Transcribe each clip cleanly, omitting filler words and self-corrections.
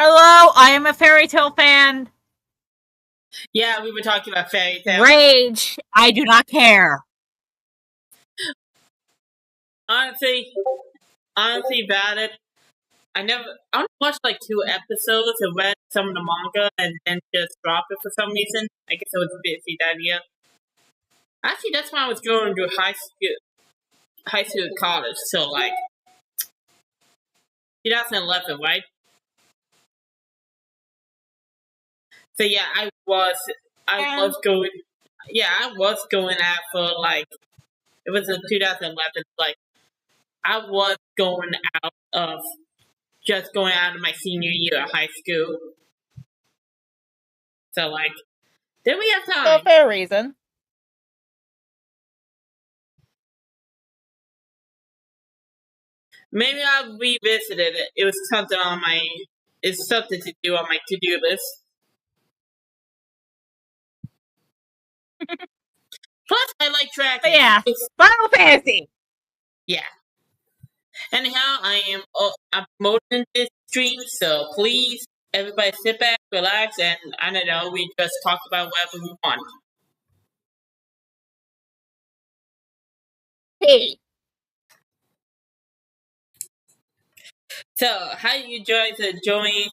Hello, I am a fairy tale fan. Yeah, we were talking about fairy tale. Rage. I do not care. Honestly, about it, I only watched like 2 episodes and read some of the manga and then just dropped it for some reason. I guess I was busy that year. Actually, that's when I was going to high school, college, so like 2011, right? So yeah, I was going out for like, it was in 2011, like I was going out of my senior year of high school. So like, then we have time. For a fair reason. Maybe I'll revisit it. It was something it's something to do on my to-do list. Plus, I like tracking. But yeah, Final Fantasy. Yeah. Anyhow, I'm promoting this stream, so please, everybody sit back, relax, and I don't know, we just talk about whatever we want. Hey. So, how you guys enjoying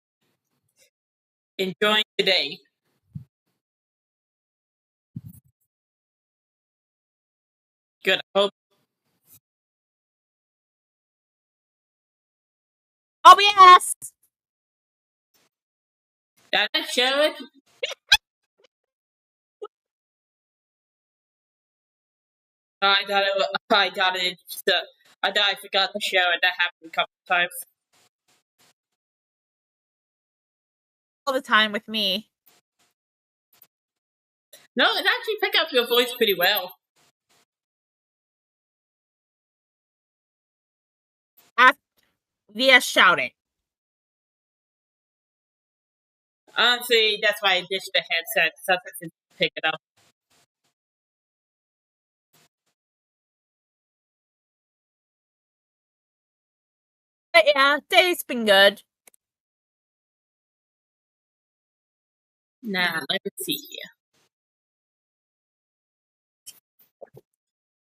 today? Good. I hope. Oh yes. Did I show it? I thought I forgot to share it. That happened a couple of times. All the time with me. No, it actually picked up your voice pretty well. Via shouting. Honestly, that's why I ditched the headset, so I can pick it up. But yeah, day's been good. Now, let me see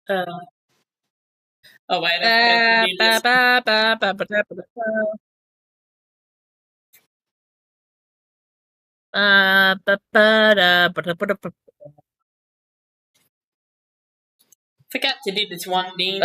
here. Oh, wait, forgot to do this one thing.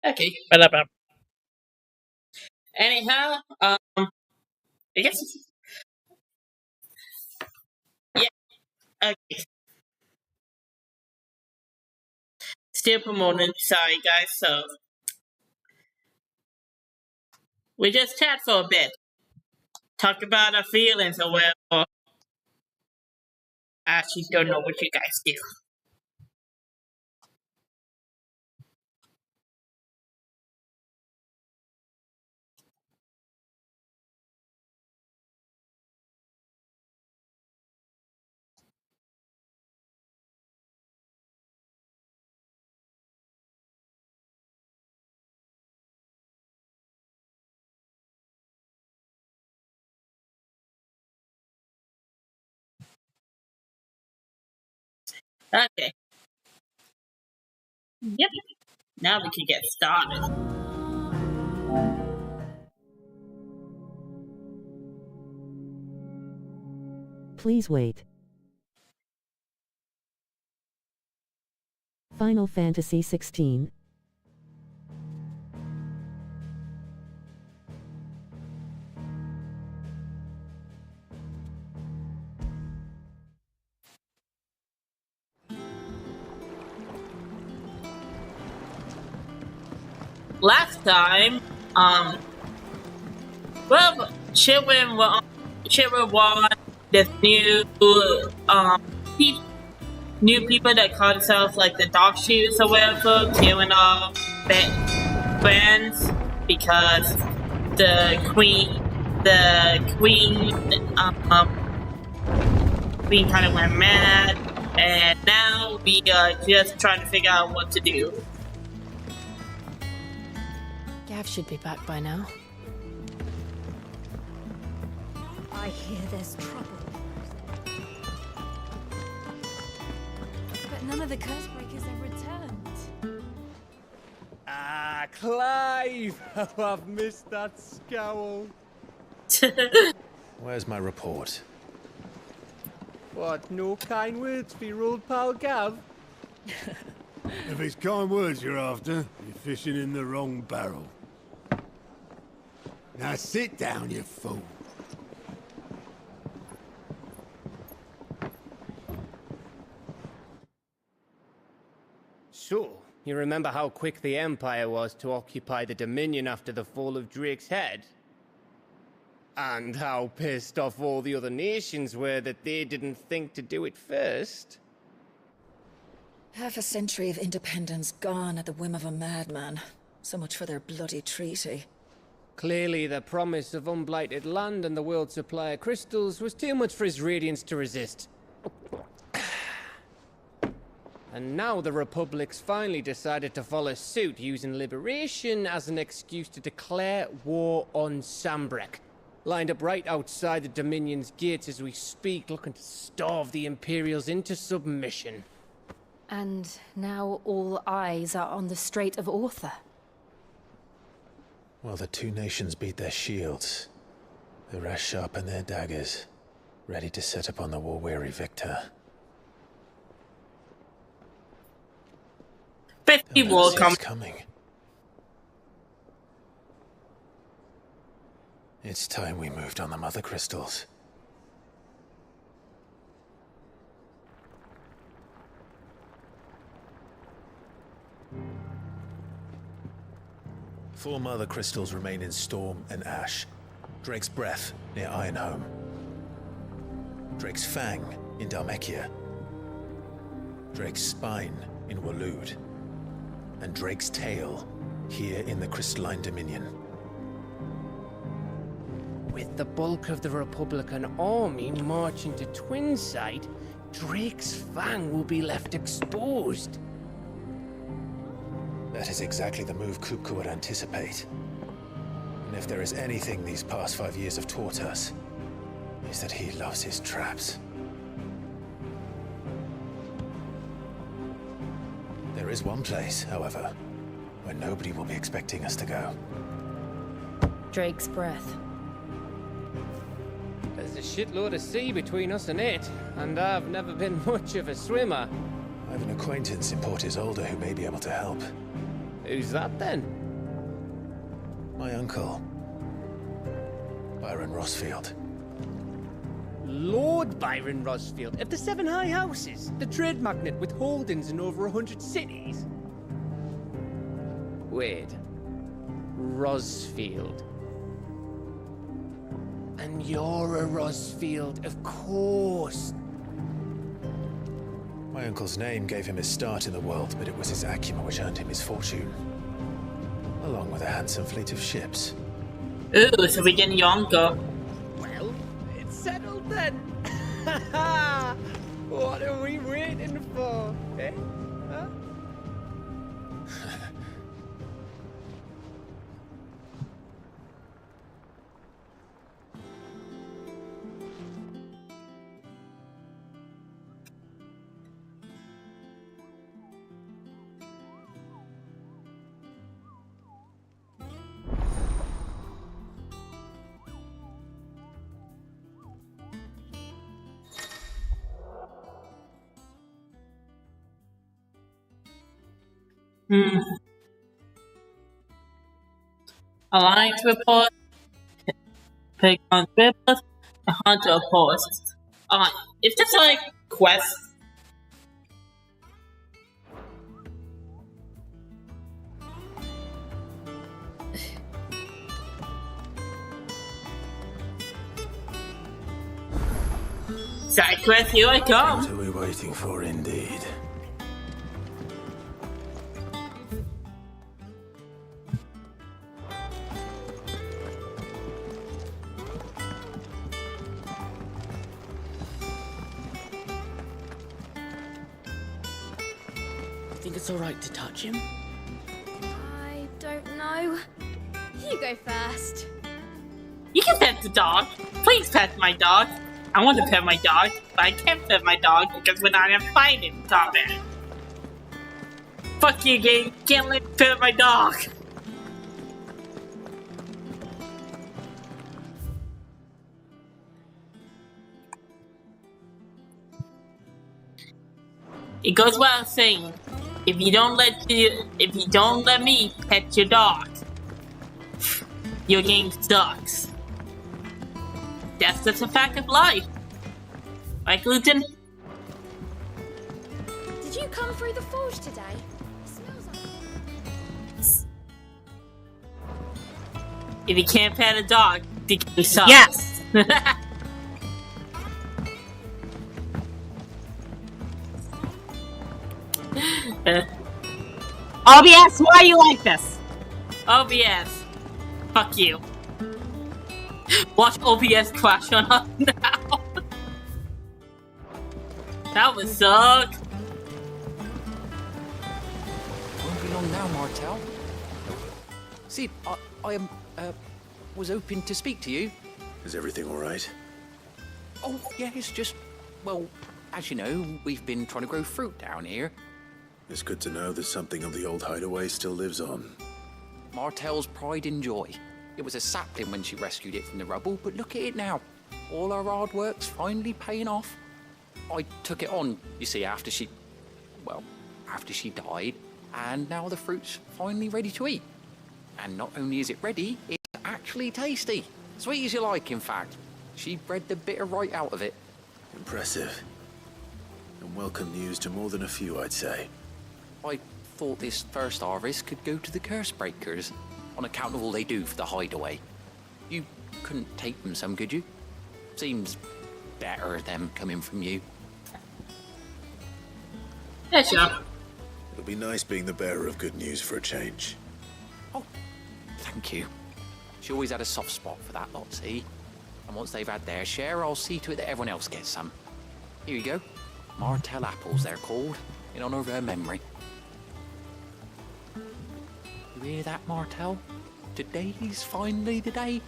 Okay. Anyhow, I guess. Yeah. Okay. Still promoting. Sorry, guys. So we just chat for a bit, talk about our feelings or whatever. I actually don't know what you guys do. Okay. Yep. Now we can get started. Please wait. Final Fantasy 16. Last time, children won this new people that call themselves like the dog shoes or whatever, killing all friends because the queen the queen kind of went mad, and now we are just trying to figure out what to do. Gav should be back by now. I hear there's trouble. But none of the Cursebreakers have returned. Ah, Clive! Oh, I've missed that scowl. Where's my report? What, no kind words for your old pal Gav? If it's kind words you're after, you're fishing in the wrong barrel. Now sit down, you fool. So, you remember how quick the Empire was to occupy the Dominion after the fall of Drake's head? And how pissed off all the other nations were that they didn't think to do it first? Half a century of independence gone at the whim of a madman. So much for their bloody treaty. Clearly, the promise of unblighted land and the world's supply of crystals was too much for his radiance to resist. And now the Republic's finally decided to follow suit, using liberation as an excuse to declare war on Sambrek. Lined up right outside the Dominion's gates as we speak, looking to starve the Imperials into submission. And now all eyes are on the Strait of Author. Well, the two nations beat their shields. The rest sharpen their daggers, ready to set upon the war-weary victor. 50 will come. Coming. It's time we moved on the mother crystals. Four mother crystals remain in Storm and Ash. Drake's Breath near Ironhome. Drake's Fang in Dhalmekia. Drake's Spine in Waloed. And Drake's Tail here in the Crystalline Dominion. With the bulk of the Republican army marching to Twinside, Drake's Fang will be left exposed. That is exactly the move Kupka would anticipate. And if there is anything these past 5 years have taught us, is that he loves his traps. There is one place, however, where nobody will be expecting us to go. Drake's Breath. There's a shitload of sea between us and it, and I've never been much of a swimmer. I have an acquaintance in Port Isolde who may be able to help. Who's that then? My uncle, Byron Rossfield. Lord Byron Rossfield of the Seven High Houses, the trade magnate with holdings in over 100 cities. Wait, Rossfield. And you're a Rossfield, of course. My uncle's name gave him his start in the world, but it was his acumen which earned him his fortune. Along with a handsome fleet of ships. Ooh, so we're getting younger. Well, it's settled then. What are we waiting for, eh? Huh? Alliance report. Pick on report. A hunter post. Is this like quest? Side quest, here I come. What are we waiting for, indeed? it's alright to touch him? I don't know. You go first. You can pet the dog. Please pet my dog. I want to pet my dog, but I can't pet my dog because we're not invited, Tom Man. Fuck you, game. Can't let me pet my dog. It goes without saying, if you don't let me pet your dog, your game sucks. That's just a fact of life. Right, Gluten? Did you come through the forge today? It smells like... If you can't pet a dog, the game sucks. Yes! OBS, why are you like this? OBS. Fuck you. Watch OBS crash on us now. That would suck. Won't be long now, Martel. See, I was hoping to speak to you. Is everything all right? Oh, yeah, it's just, well, as you know, we've been trying to grow fruit down here. It's good to know that something of the old hideaway still lives on. Martel's pride and joy. It was a sapling when she rescued it from the rubble, but look at it now. All our hard work's finally paying off. I took it on, you see, after she died, and now the fruit's finally ready to eat. And not only is it ready, it's actually tasty. Sweet as you like, in fact. She bred the bitter right out of it. Impressive. And welcome news to more than a few, I'd say. I thought this first harvest could go to the curse breakers, on account of all they do for the hideaway. You couldn't take them some, could you? Seems better them coming from you. Yeah, sure. It'll be nice being the bearer of good news for a change. Oh, thank you. She always had a soft spot for that lot, see? And once they've had their share, I'll see to it that everyone else gets some. Here you go. Martel apples, they're called, in honor of her memory. You hear that, Martel? Today's finally the day.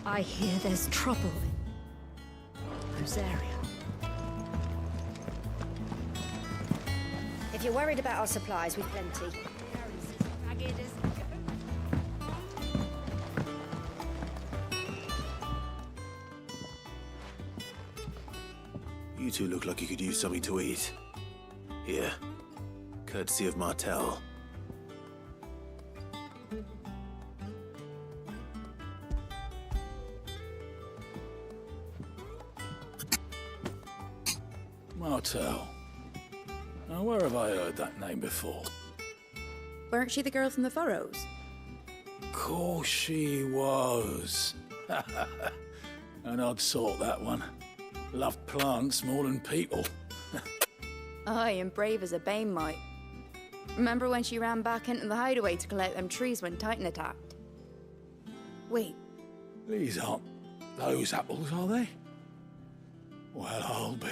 I hear there's trouble in Rosaria. If you're worried about our supplies, we've plenty. You two look like you could use something to eat. Here, courtesy of Martel. Martel. Now, where have I heard that name before? Weren't she the girl from the Furrows? Course she was. An odd sort, that one. Loved plants more than people. Aye, and brave as a bane might. Remember when she ran back into the hideaway to collect them trees when Titan attacked? Wait. These aren't those apples, are they? Well, I'll be.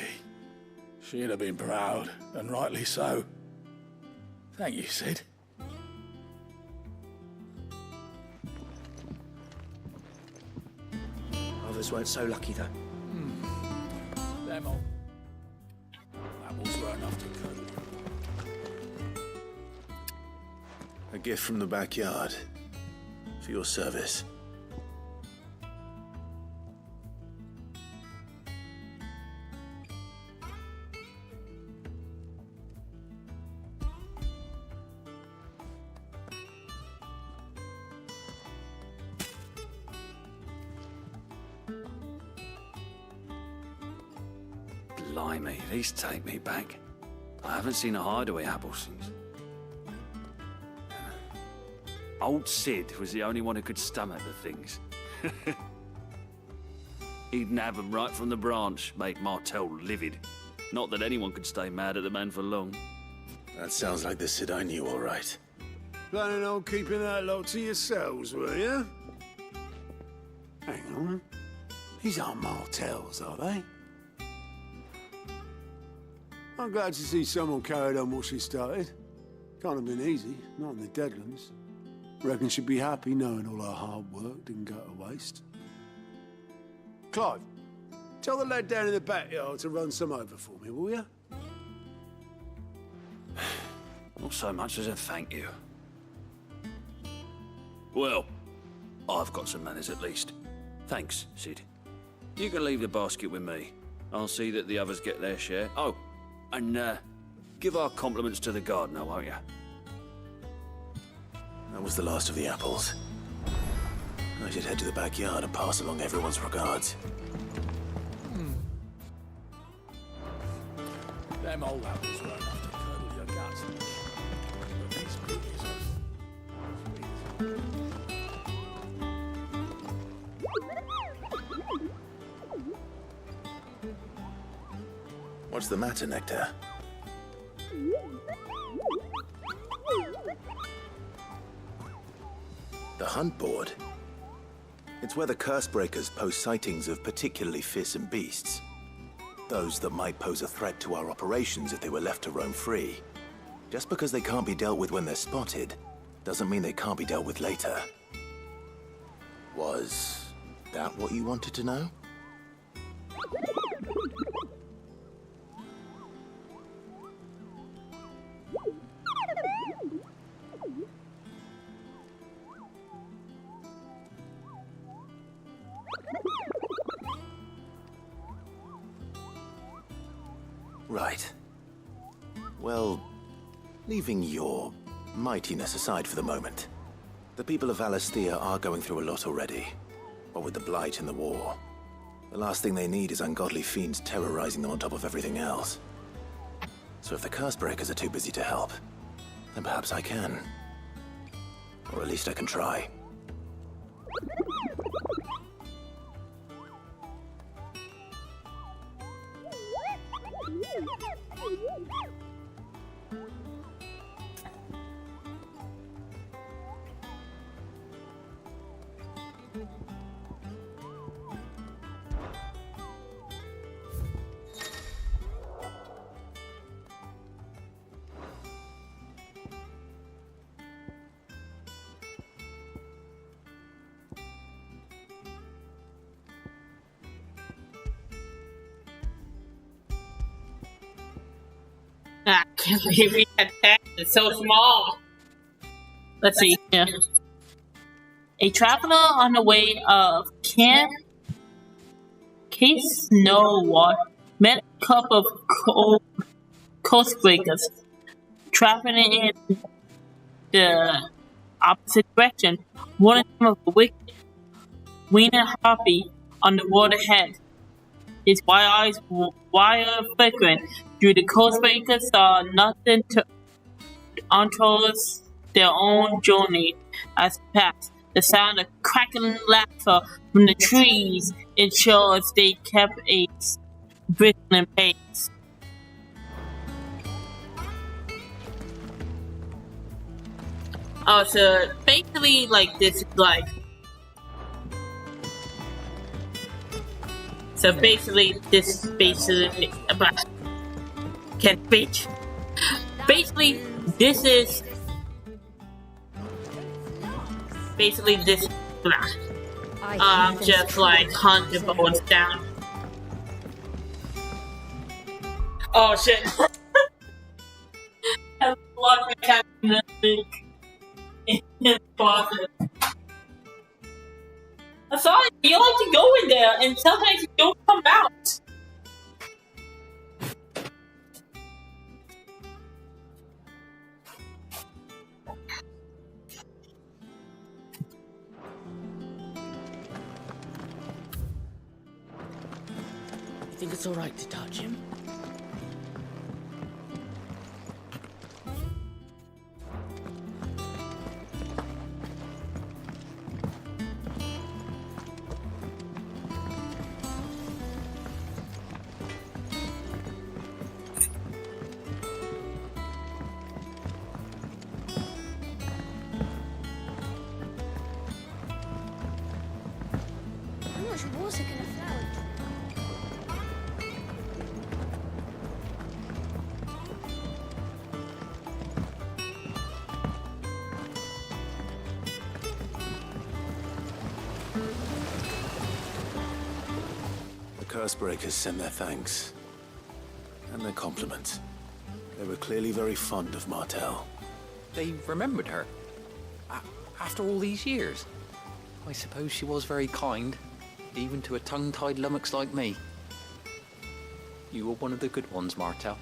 She'd have been proud, and rightly so. Thank you, Sid. Others weren't so lucky, though. Them all. Apples were enough to cook. A gift from the backyard. For your service. Blimey, these take me back. I haven't seen a hideaway apple since. Old Sid was the only one who could stomach the things. He'd nab them right from the branch, made Martel livid. Not that anyone could stay mad at the man for long. That sounds like the Sid I knew, all right. Planning on keeping that lot to yourselves, were you? Hang on. These aren't Martels, are they? I'm glad to see someone carried on what she started. Can't have been easy, not in the Deadlands. Reckon she'd be happy knowing all her hard work didn't go to waste. Clive, tell the lad down in the backyard to run some over for me, will you? Not so much as a thank you. Well, I've got some manners at least. Thanks, Sid. You can leave the basket with me. I'll see that the others get their share. Oh, and give our compliments to the gardener, won't you? That was the last of the apples. I should head to the backyard and pass along everyone's regards. Them old apples were enough to curdle your guts. But these cookies What's the matter, Nectar? The hunt board? It's where the Cursebreakers post sightings of particularly fearsome beasts. Those that might pose a threat to our operations if they were left to roam free. Just because they can't be dealt with when they're spotted, doesn't mean they can't be dealt with later. Was that what you wanted to know? Right. Well, leaving your mightiness aside for the moment, the people of Alastia are going through a lot already. What with the Blight and the war. The last thing they need is ungodly fiends terrorizing them on top of everything else. So if the Cursebreakers are too busy to help, then perhaps I can. Or at least I can try. I can't believe we had that. It's so small. Let's see here. A traveler on the way of Camp Case Snowwater met a couple of coastbreakers traveling in the opposite direction. One of them was a wicked Wiener Harpy on the road ahead. His white eyes wire flickering through the coastbreakers saw nothing to untowards their own journey as they passed. The sound of crackling laughter from the trees ensures they kept a bristling pace. Oh, so basically, like, this is like. So basically, this is basically about. Can't speak. Basically, this is. Basically, this. Just like hunting bones down. Oh shit! I lost my cat in the link. in the closet. I saw it. You like to go in there, and sometimes you don't come out. You think it's alright to touch him? How much water can a flower drink? The Cursebreakers send their thanks. And their compliments. They were clearly very fond of Martel. They remembered her. After all these years. I suppose she was very kind, even to a tongue-tied lummox like me. You were one of the good ones, Martel.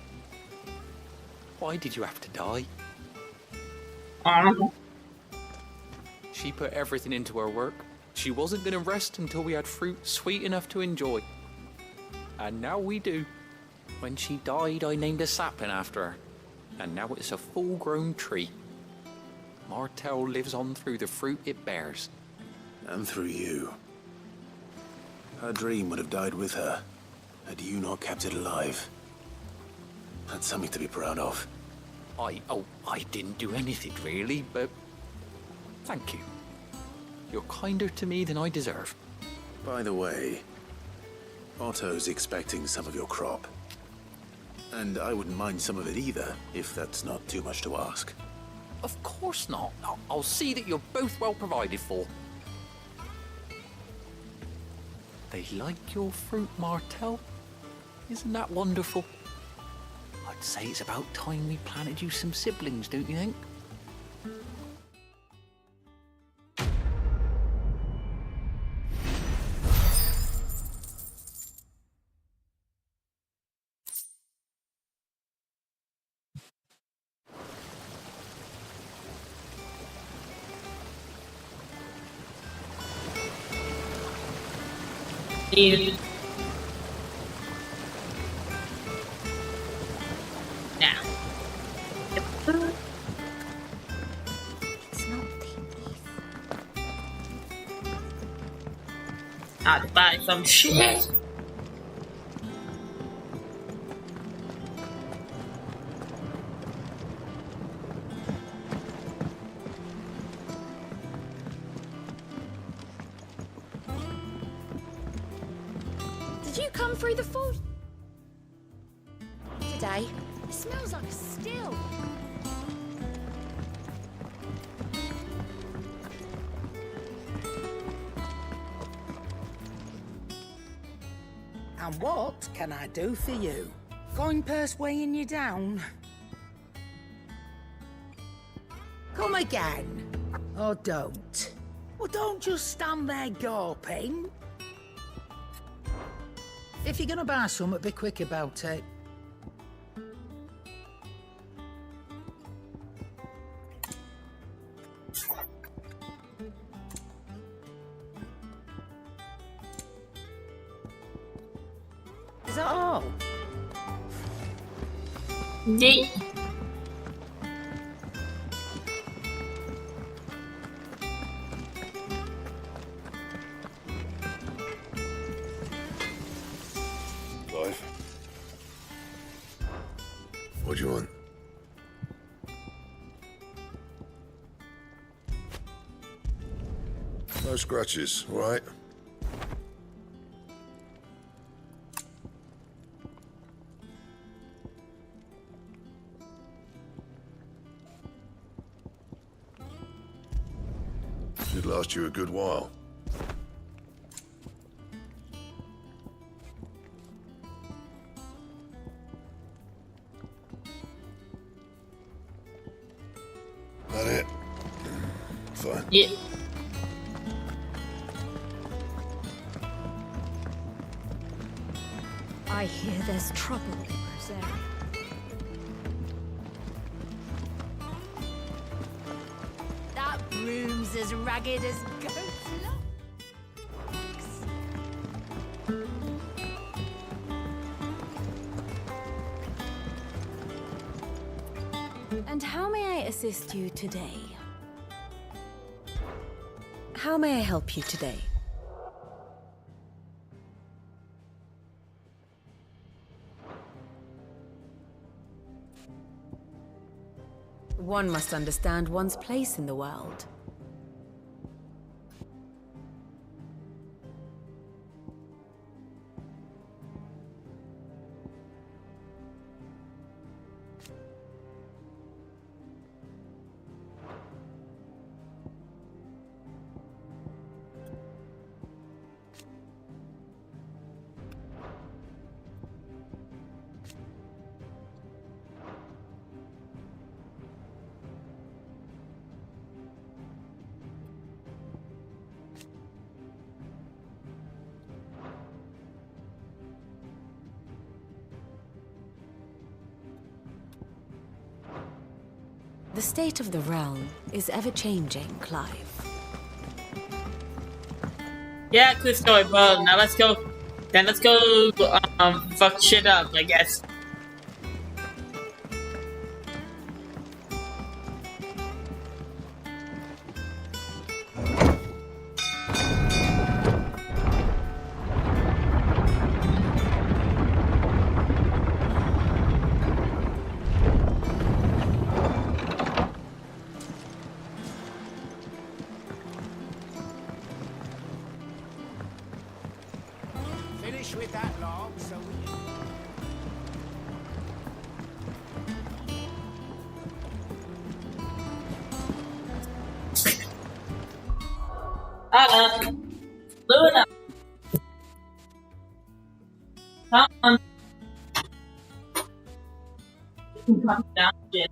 Why did you have to die? She put everything into her work. She wasn't going to rest until we had fruit sweet enough to enjoy. And now we do. When she died, I named a sapling after her. And now it's a full-grown tree. Martel lives on through the fruit it bears. And through you. Her dream would have died with her, had you not kept it alive. That's something to be proud of. I didn't do anything really, but thank you. You're kinder to me than I deserve. By the way, Otto's expecting some of your crop. And I wouldn't mind some of it either, if that's not too much to ask. Of course not. I'll see that you're both well provided for. They like your fruit, Martel. Isn't that wonderful? I'd say it's about time we planted you some siblings, don't you think? Now. It's not thief. I'd buy some shit. Did you come through the forge today? It smells like a still. And what can I do for you? Going purse weighing you down? Come again. Or don't. Well, don't just stand there gawping. If you're gonna buy something, be quick about it. Is that all? Yeah. Clive? What do you want? No scratches, all right? Should last you a good while. That it? Yeah. I hear there's trouble in Rosary. That room's as ragged as goat's locks. And how may I assist you today? How may I help you today? One must understand one's place in the world. The state of the realm is ever-changing, Clive. Yeah, cool story, bro. Now let's go. Then let's go, fuck shit up, I guess. Finish with that log, so we... Luna! Come on. Come down, shit.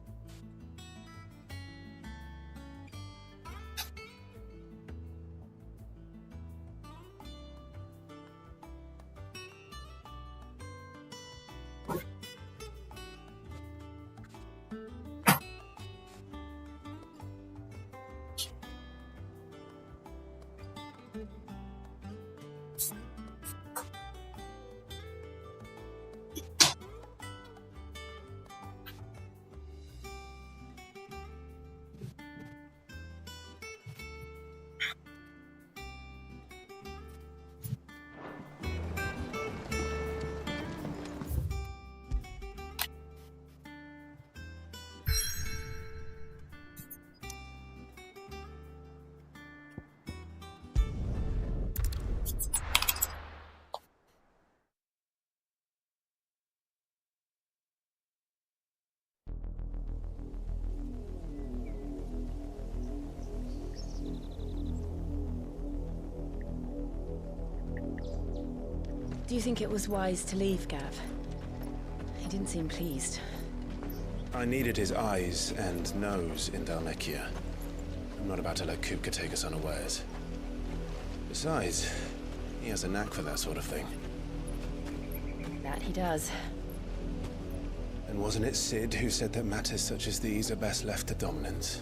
Do you think it was wise to leave, Gav? He didn't seem pleased. I needed his eyes and nose in Dhalmekia. I'm not about to let Kupka take us unawares. Besides, he has a knack for that sort of thing. That he does. And wasn't it Sid who said that matters such as these are best left to dominance?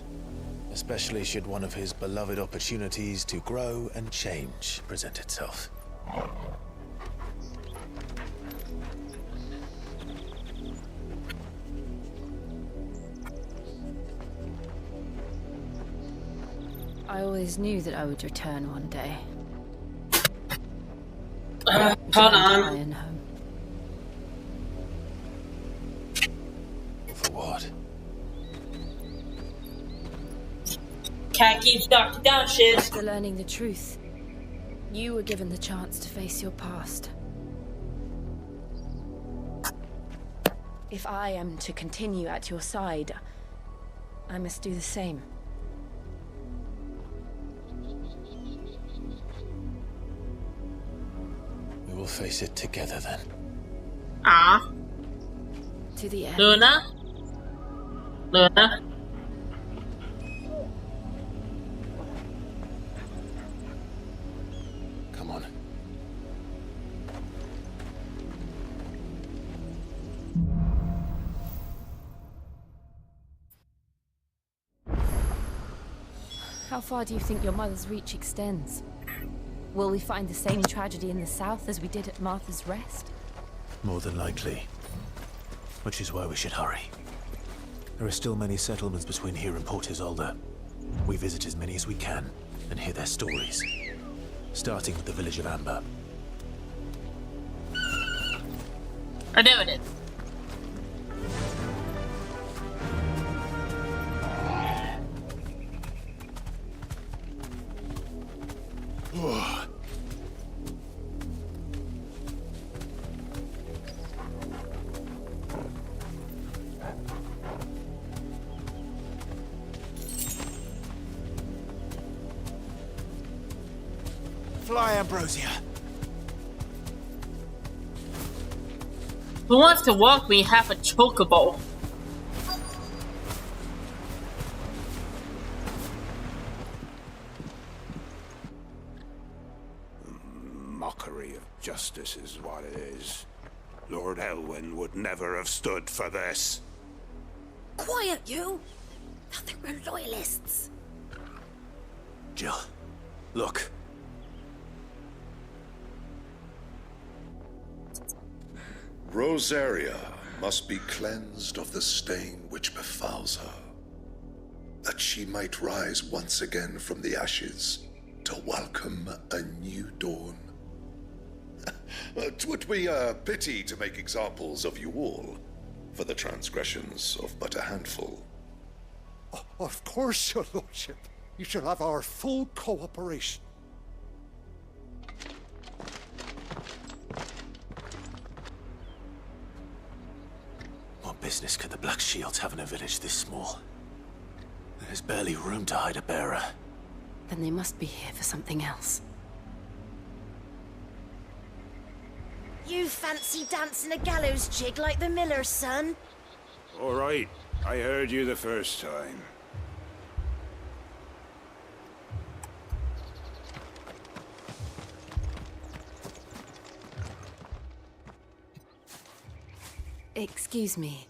Especially should one of his beloved opportunities to grow and change present itself. I always knew that I would return one day. Hold on. Iron home. For what? Can't keep stuck down, shit. After learning the truth, you were given the chance to face your past. If I am to continue at your side, I must do the same. We will face it together then. Ah. To the end. Luna? Luna? How far do you think your mother's reach extends? Will we find the same tragedy in the south as we did at Martha's Rest? More than likely. Which is why we should hurry. There are still many settlements between here and Port Isolde. We visit as many as we can and hear their stories. Starting with the village of Amber. I know it is. Fly, Ambrosia. Who wants to walk me half a chocobo? Mockery of justice is what it is. Lord Elwyn would never have stood for this. Quiet, you! I think we're loyalists. Jill, look. Rosaria must be cleansed of the stain which befouls her, that she might rise once again from the ashes to welcome a new dawn. 'Twould be a pity to make examples of you all, for the transgressions of but a handful. Of course, your lordship. You shall have our full cooperation. What business could the Black Shields have in a village this small? There's barely room to hide a bearer. Then they must be here for something else. You fancy dancing a gallows jig like the miller's son? All right, I heard you the first time. Excuse me,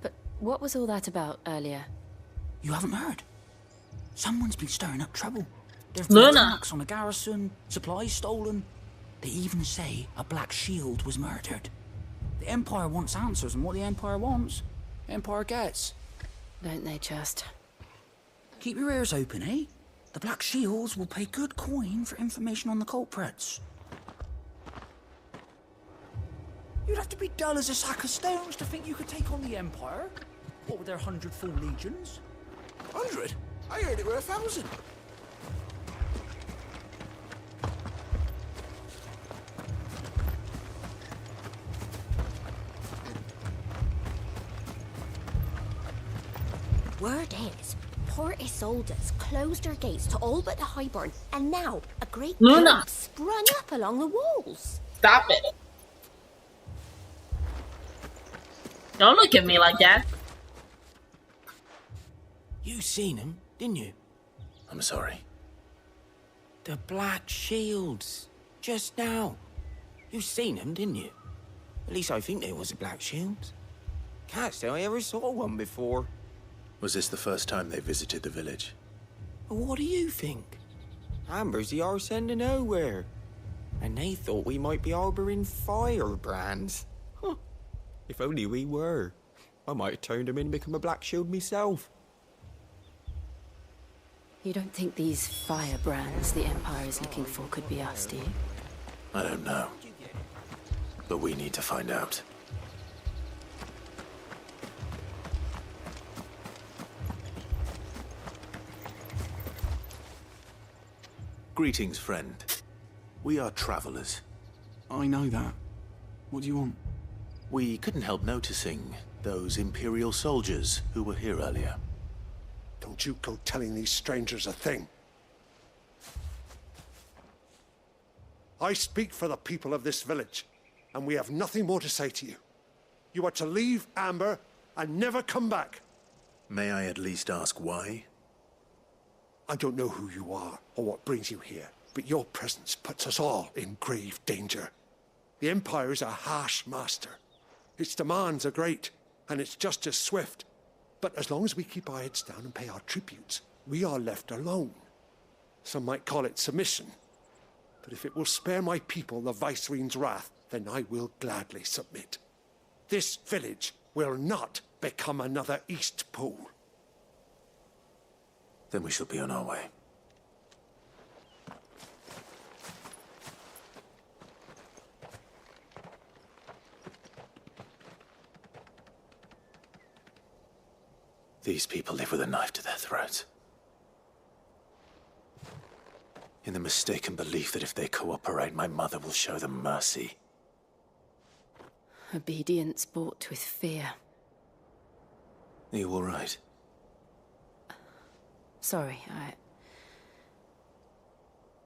but what was all that about earlier? You haven't heard? Someone's been stirring up trouble. There've Luna. been attacks on the garrison, supplies stolen. They even say a Black Shield was murdered. The Empire wants answers, and what the Empire wants, Empire gets. Don't they just? Keep your ears open, eh? The Black Shields will pay good coin for information on the culprits. You'd have to be dull as a sack of stones to think you could take on the Empire. What with their 100 full legions? 100? I heard it were 1,000. Word is, Port Isolde's closed her gates to all but the Highborn, and now a great Luna. group sprung up along the walls. Stop it. Don't look at me like that. You seen him, didn't you? I'm sorry. The Black Shields. Just now. You seen them, didn't you? At least I think there was a Black Shield. Can't say I ever saw one before. Was this the first time they visited the village? What do you think? Amber's the arse end of nowhere. And they thought we might be harbouring firebrands. Huh. If only we were. I might have turned them in and become a Black Shield myself. You don't think these firebrands the Empire is looking for could be us, do you? I don't know. But we need to find out. Greetings, friend. We are travelers. I know that. What do you want? We couldn't help noticing those Imperial soldiers who were here earlier. Don't you go telling these strangers a thing. I speak for the people of this village, and we have nothing more to say to you. You are to leave Amber and never come back. May I at least ask why? I don't know who you are or what brings you here, but your presence puts us all in grave danger. The Empire is a harsh master. Its demands are great, and its justice swift. But as long as we keep our heads down and pay our tributes, we are left alone. Some might call it submission. But if it will spare my people the Viceroy's wrath, then I will gladly submit. This village will not become another East Pool. Then we shall be on our way. These people live with a knife to their throats. In the mistaken belief that if they cooperate, my mother will show them mercy. Obedience bought with fear. Are you all right? Sorry,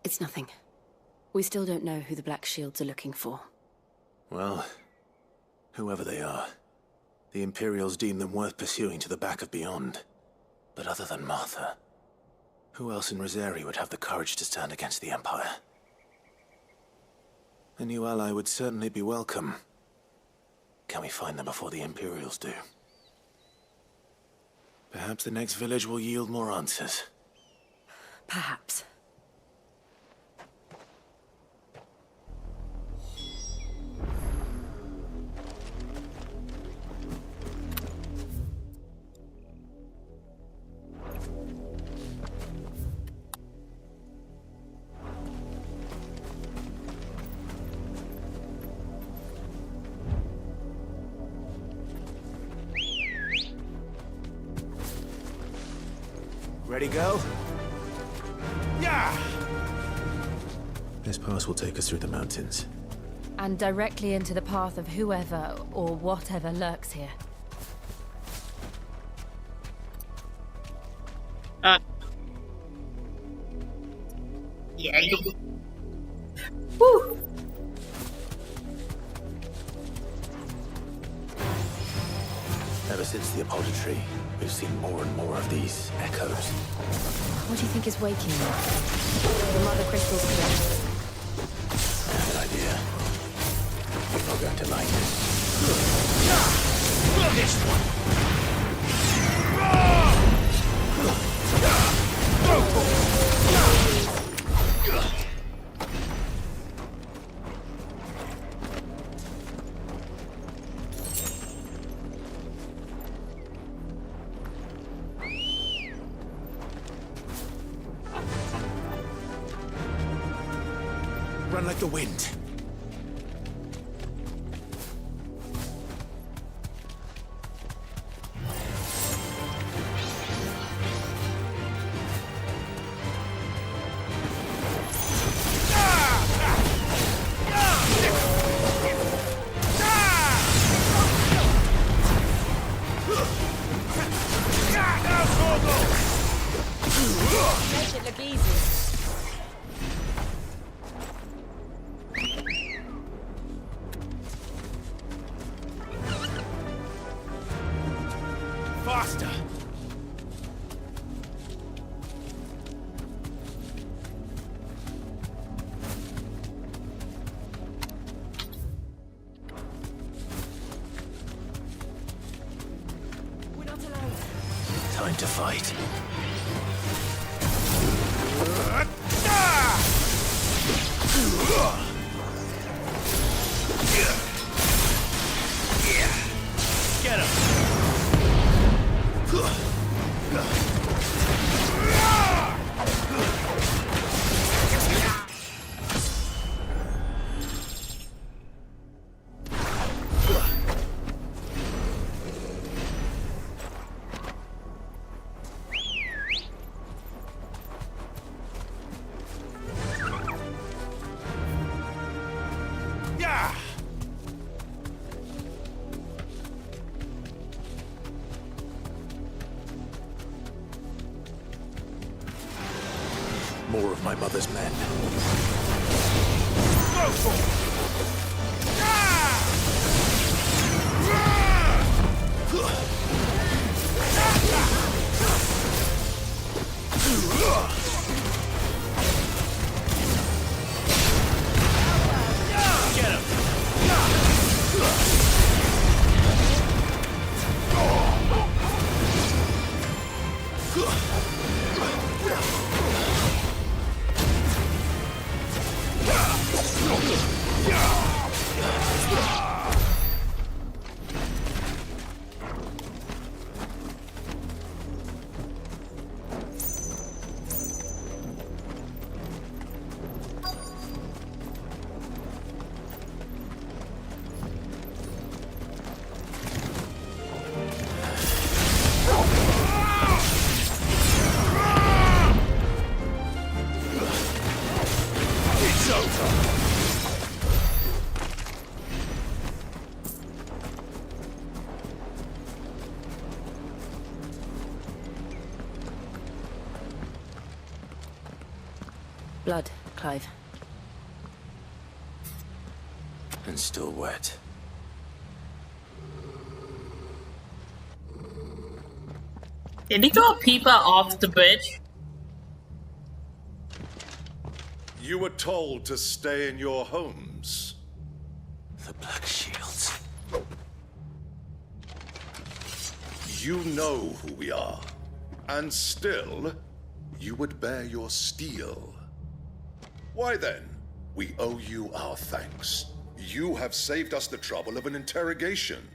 It's nothing. We still don't know who the Black Shields are looking for. Well, whoever they are, the Imperials deem them worth pursuing to the back of beyond. But other than Martha, who else in Rosari would have the courage to stand against the Empire? A new ally would certainly be welcome. Can we find them before the Imperials do? Perhaps the next village will yield more answers. Perhaps. Ready, go? Yeah! This pass will take us through the mountains. And directly into the path of whoever or whatever lurks here. Yeah, you... Woo! Ever since the apodatory, we've seen more and more of these echoes. What do you think is waking them? The mother crystal's correct. Good idea. We're not going to like it. This one! Run like the wind. Make it look easy. Faster! We're not alone. Time to fight. Get him! Yeah! More of my mother's men. Go for it! Get him! Blood, Clive. And still wet. Did he throw people off the bridge? You were told to stay in your homes. The Black Shields. You know who we are. And still, you would bear your steel. Why then, we owe you our thanks. You have saved us the trouble of an interrogation.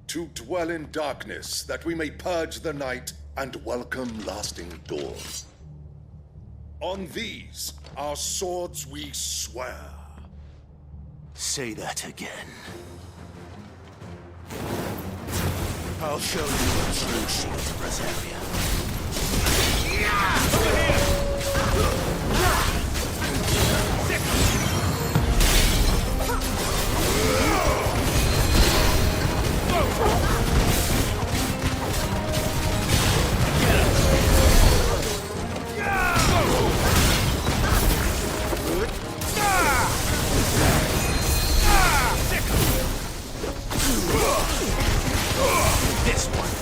To dwell in darkness, that we may purge the night and welcome lasting dawn. On these, our swords we swear. Say that again. I'll show you a true shield to Rosaria. This one.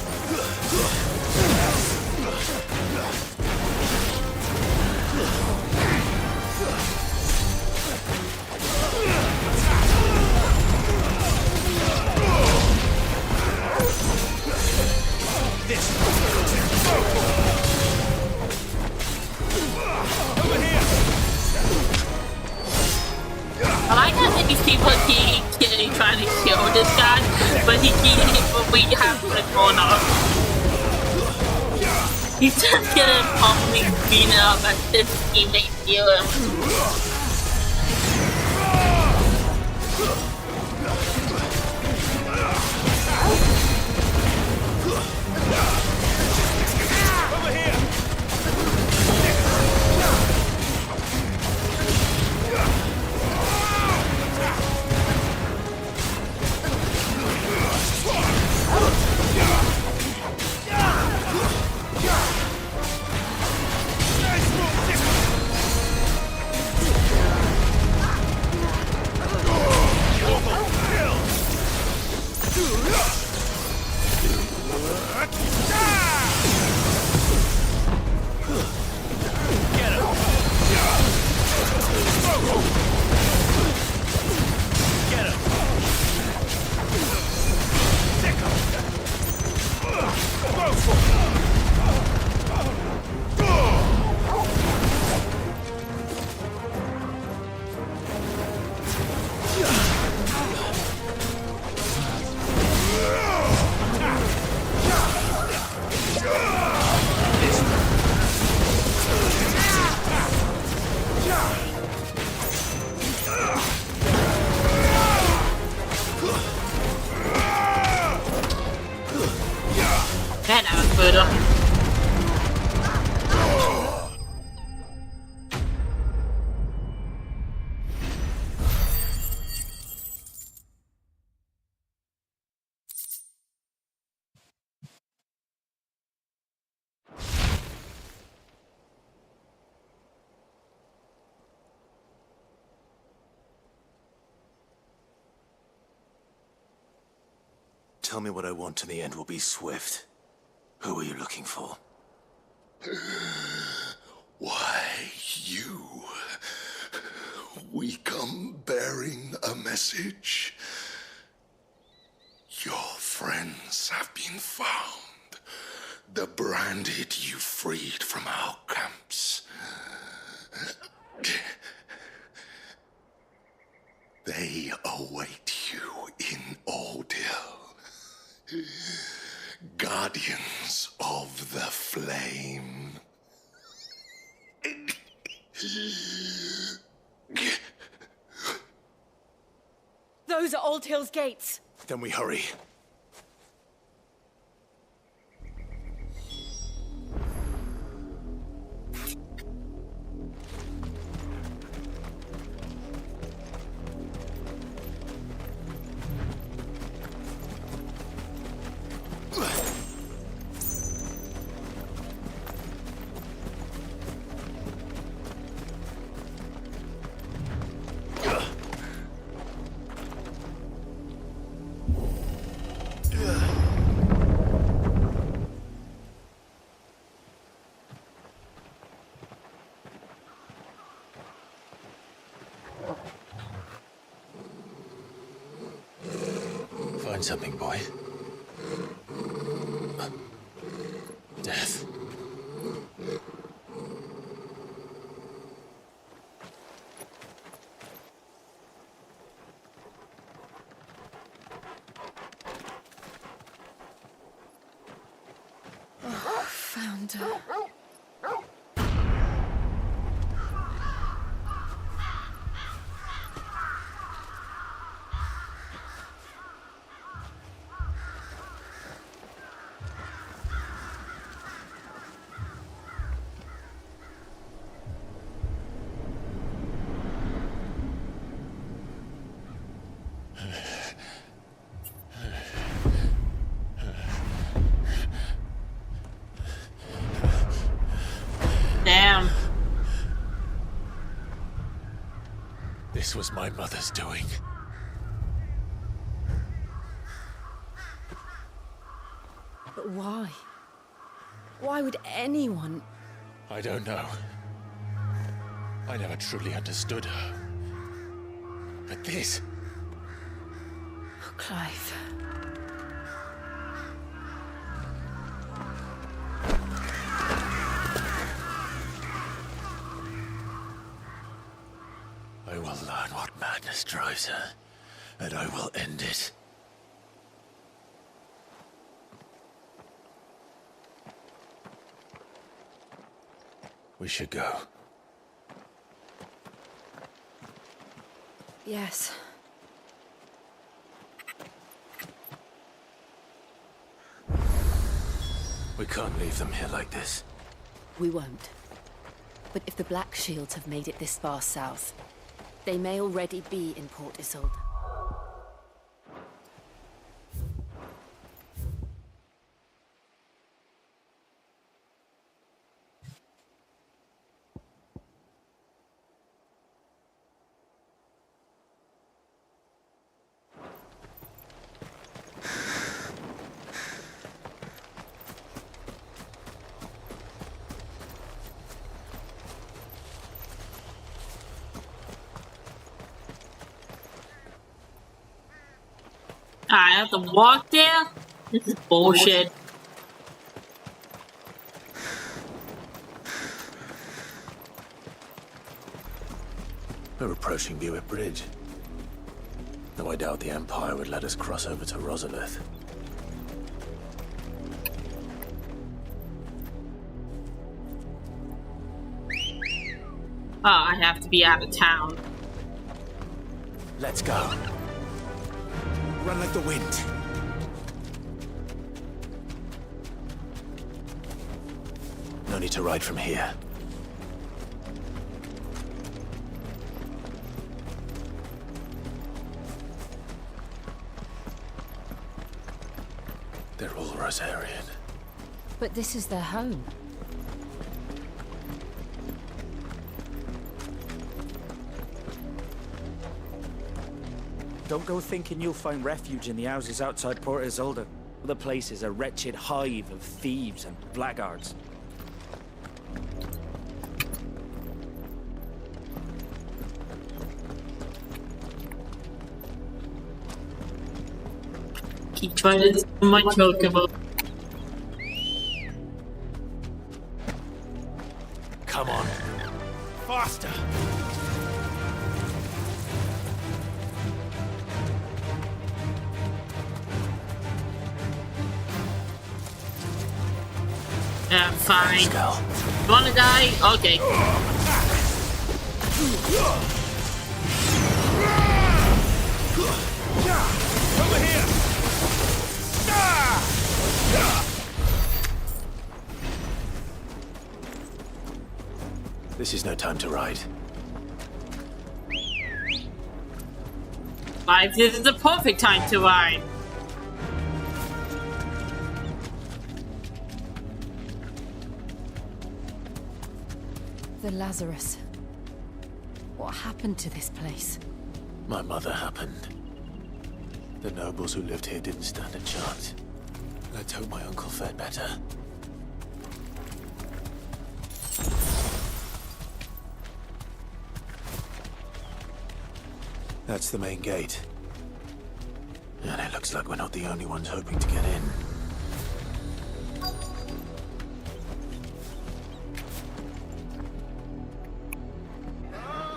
I like how these people keep trying to kill this guy, but we have control of. He's just gonna probably beat up as this teammate kill him. Tell me what I want and the end will be swift. Who are you looking for? Why, you. We come bearing a message. Your friends have been found. The branded you freed from our camps. They await you in Ordeal. Guardians of the Flame. Those are Old Hill's gates. Then we hurry. find something, boy. Death. Oh, found her. Damn. This was my mother's doing. But why? Why would anyone? I don't know. I never truly understood her. But this... Oh, Clive. I will learn what madness drives her, and I will end it. We should go. Yes. We can't leave them here like this. We won't. But if the Black Shields have made it this far south, they may already be in Port Isolde. I have to walk there? This is bullshit. We're approaching Buick Bridge. Though I doubt the Empire would let us cross over to Rosalith. Oh, I have to be out of town. Let's go. Run like the wind. No need to ride from here. They're all Rosarian. But this is their home. Don't go thinking you'll find refuge in the houses outside Port Isolde. The place is a wretched hive of thieves and blackguards. Keep trying to do my chocobo. Come on. Faster! Yeah, fine. You wanna die? Okay. Over here! This is no time to ride. Life, this is the perfect time to ride. The Lazarus. What happened to this place? My mother happened. The nobles who lived here didn't stand a chance. Let's hope my uncle fared better. That's the main gate. And it looks like we're not the only ones hoping to get in.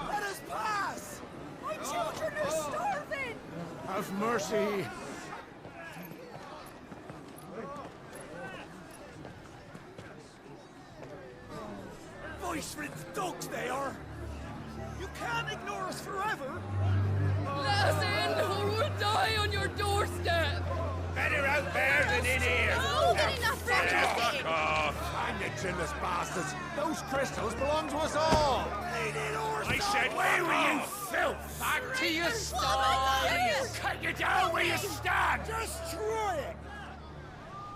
Let us pass! My children are starving! Have mercy! Voice-riddled dogs they are! You can't ignore us forever! Let us in, or we'll die on your doorstep! Better out there than in here! Fuck off! Hang the chinless bastards! Those crystals belong to us all! I said, where were you, filth? Back to your sties! Cut you down where you stand! Destroy it!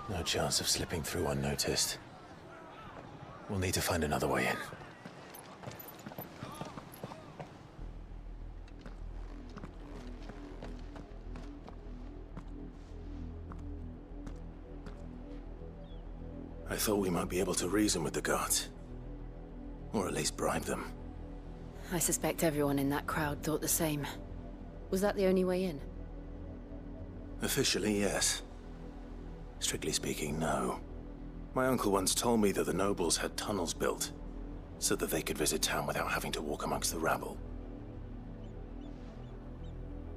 No chance of slipping through unnoticed. We'll need to find another way in. I thought we might be able to reason with the guards. Or at least bribe them. I suspect everyone in that crowd thought the same. Was that the only way in? Officially, yes. Strictly speaking, no. My uncle once told me that the nobles had tunnels built, so that they could visit town without having to walk amongst the rabble.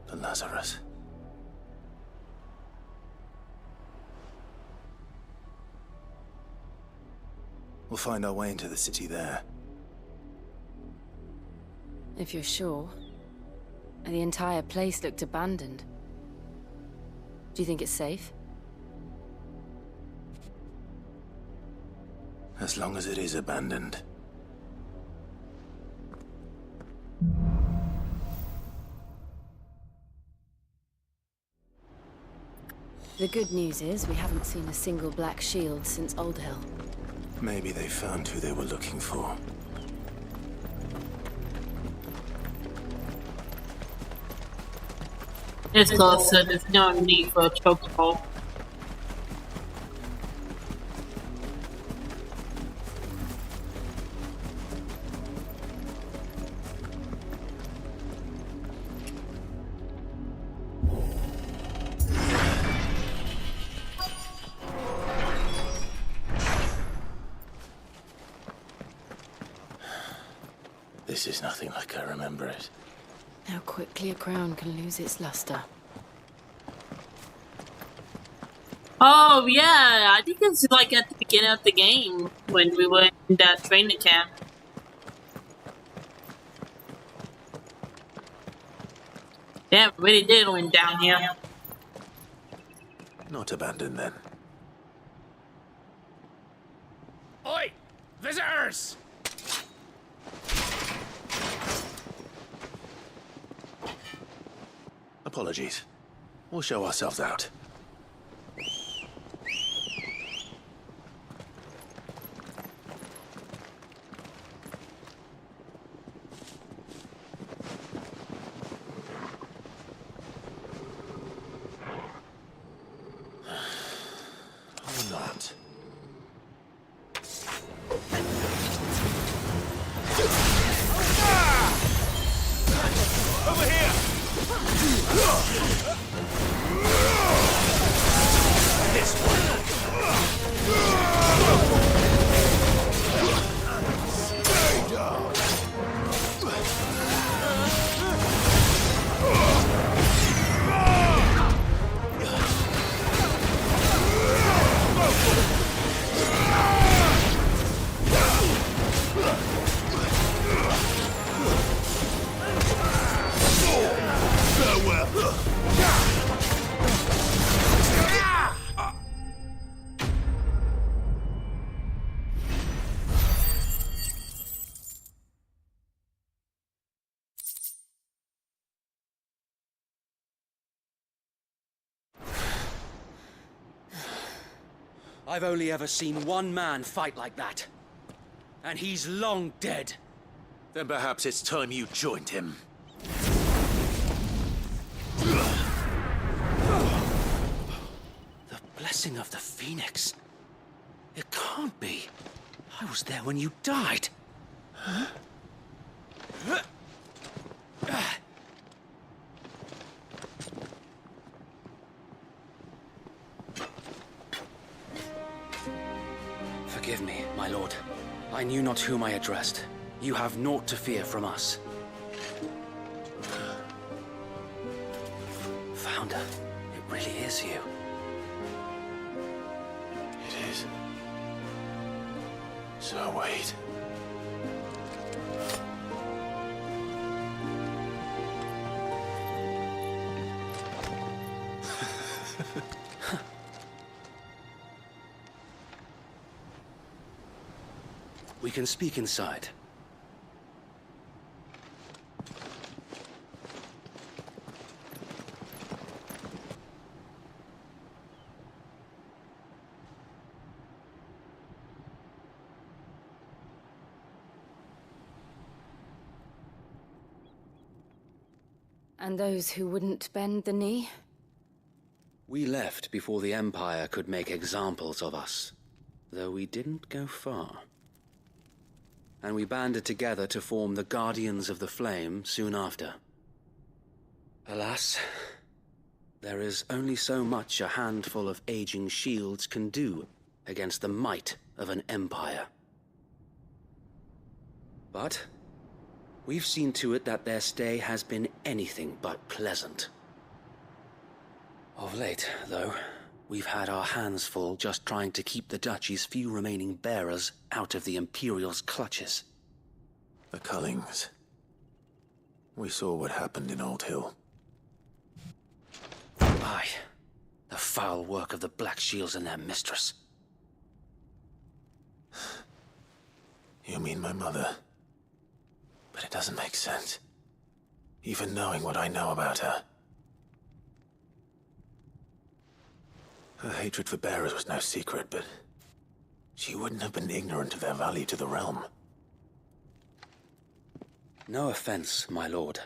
The Lazarus. We'll find our way into the city there. If you're sure. The entire place looked abandoned. Do you think it's safe? As long as it is abandoned. The good news is we haven't seen a single black shield since Old Hill. Maybe they found who they were looking for. It's close, so there's no need for a chokehold. This is nothing like I remember it. How quickly a crown can lose its luster. Oh yeah, I think it's like at the beginning of the game when we were in that training camp. Damn, really did went down here. Not abandoned then. Oi! Visitors! Apologies. We'll show ourselves out. Or not. Over here! This one. Stay down! I've only ever seen one man fight like that. And he's long dead. Then perhaps it's time you joined him. The blessing of the Phoenix. It can't be. I was there when you died. Huh? Forgive me, my lord. I knew not whom I addressed. You have naught to fear from us. Founder, it really is you. It is. So wait. We can speak inside. And those who wouldn't bend the knee? We left before the Empire could make examples of us, though we didn't go far. And we banded together to form the Guardians of the Flame soon after. Alas, there is only so much a handful of aging shields can do against the might of an empire. But we've seen to it that their stay has been anything but pleasant. Of late, though, we've had our hands full just trying to keep the Duchy's few remaining bearers out of the Imperial's clutches. The Cullings. We saw what happened in Old Hill. Aye. The foul work of the Black Shields and their mistress. You mean my mother? But it doesn't make sense. Even knowing what I know about her. Her hatred for bearers was no secret, but she wouldn't have been ignorant of their value to the realm. No offense, my lord.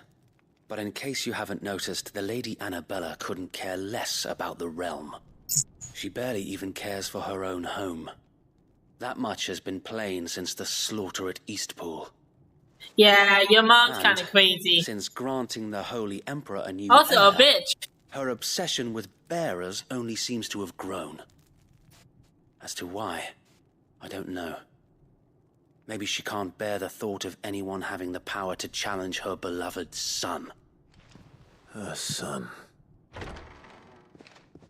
But in case you haven't noticed, the Lady Annabella couldn't care less about the realm. She barely even cares for her own home. That much has been plain since the slaughter at Eastpool. Yeah, your mom's And kind of crazy. Since granting the Holy Emperor a new Also heir, a bitch. her obsession with bearers only seems to have grown. As to why, I don't know. Maybe she can't bear the thought of anyone having the power to challenge her beloved son. Her son.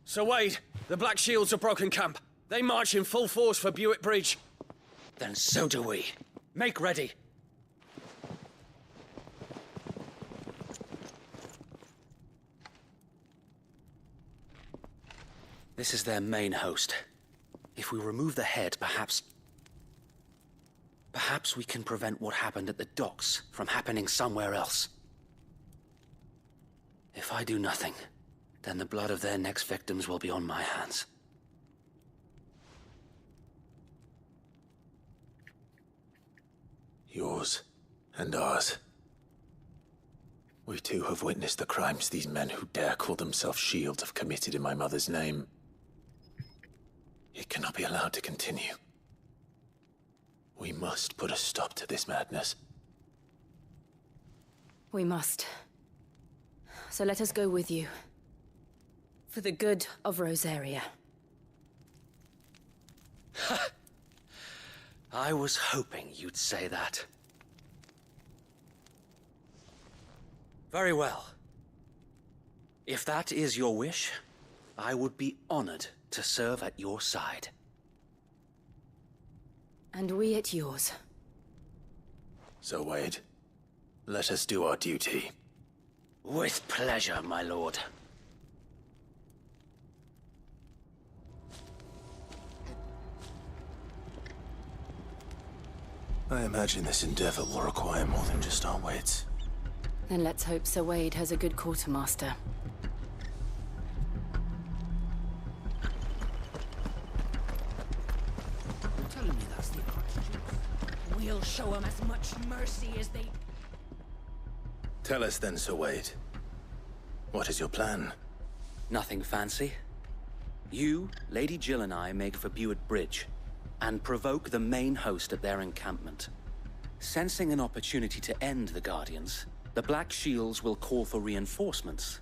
Sir Wade, the Black Shields have broken camp. They march in full force for Buick Bridge. Then so do we. Make ready. This is their main host. If we remove the head, perhaps we can prevent what happened at the docks from happening somewhere else. If I do nothing, then the blood of their next victims will be on my hands. Yours and ours. We too have witnessed the crimes these men who dare call themselves shields have committed in my mother's name. It cannot be allowed to continue. We must put a stop to this madness. We must. So let us go with you. For the good of Rosaria. I was hoping you'd say that. Very well. If that is your wish, I would be honored to serve at your side. And we at yours. So, Wade, let us do our duty. With pleasure, my lord. I imagine this endeavor will require more than just our wits. Then let's hope Sir Wade has a good quartermaster. Telling me that's the Archduke. We'll show them as much mercy as they... Tell us then, Sir Wade. What is your plan? Nothing fancy. You, Lady Jill and I make for Buick Bridge, and provoke the main host at their encampment. Sensing an opportunity to end the Guardians, the Black Shields will call for reinforcements,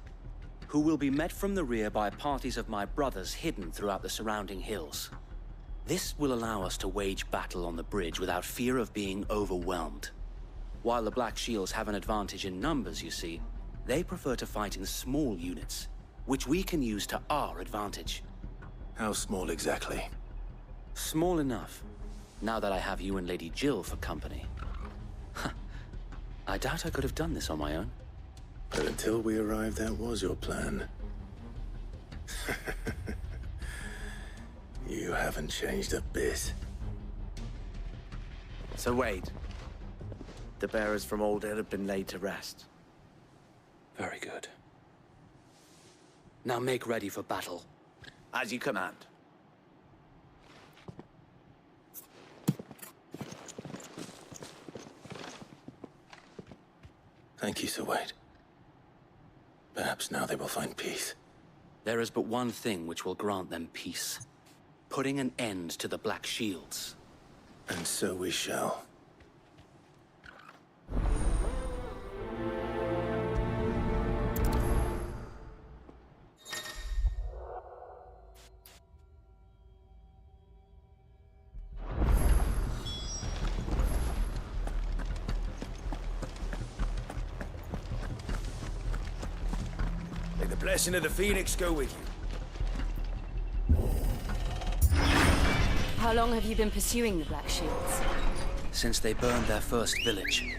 who will be met from the rear by parties of my brothers hidden throughout the surrounding hills. This will allow us to wage battle on the bridge without fear of being overwhelmed. While the Black Shields have an advantage in numbers, you see, they prefer to fight in small units, which we can use to our advantage. How small exactly? Small enough, now that I have you and Lady Jill for company. I doubt I could have done this on my own. But until we arrived, that was your plan. You haven't changed a bit. So wait. The bearers from Old Ed have been laid to rest. Very good. Now make ready for battle. As you command. Thank you, Sir Wade. Perhaps now they will find peace. There is but one thing which will grant them peace. Putting an end to the Black Shields. And so we shall. May the blessing of the Phoenix go with you. How long have you been pursuing the Black Shields? Since they burned their first village.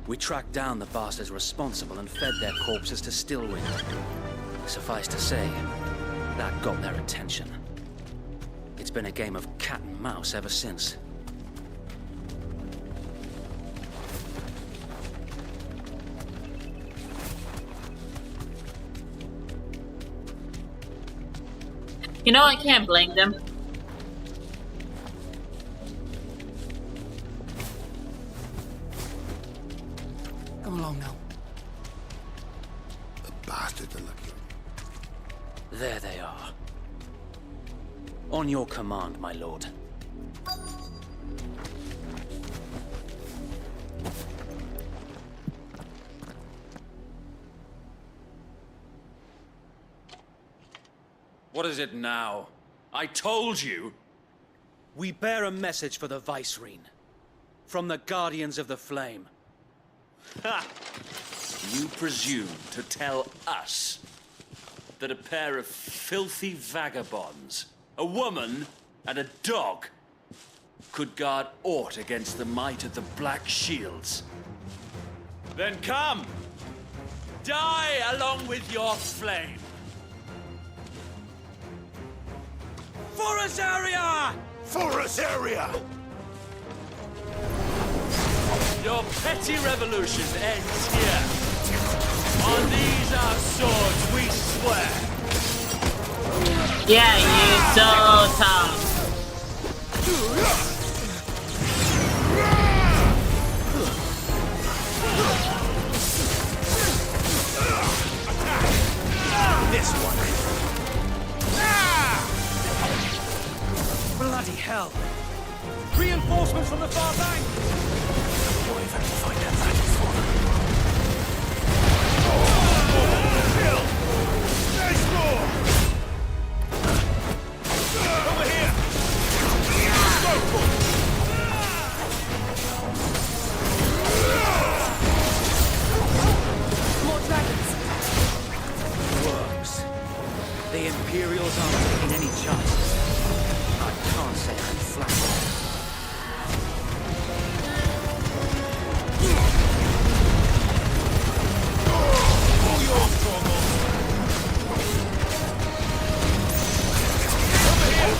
We tracked down the bastards responsible and fed their corpses to Stillwind. Suffice to say, that got their attention. It's been a game of cat and mouse ever since. You know, I can't blame them. Come along now. The bastards are looking. There they are. On your command, my lord. What is it now? I told you! We bear a message for the Vicereine. From the Guardians of the Flame. Ha! You presume to tell us that a pair of filthy vagabonds, a woman and a dog, could guard aught against the might of the Black Shields? Then come! Die along with your flame! For Azaria! For Azaria! Your petty revolution ends here. On these our swords we swear. Yeah, you so tough. This one. Bloody hell! Reinforcements from the far bank! We'll even find out matches for them. Kill! There's more! Over here! Go for it! More dragons! Works. The Imperials aren't taking any chances. I can't say I'm flattered. All yours, Cornwall! Over here!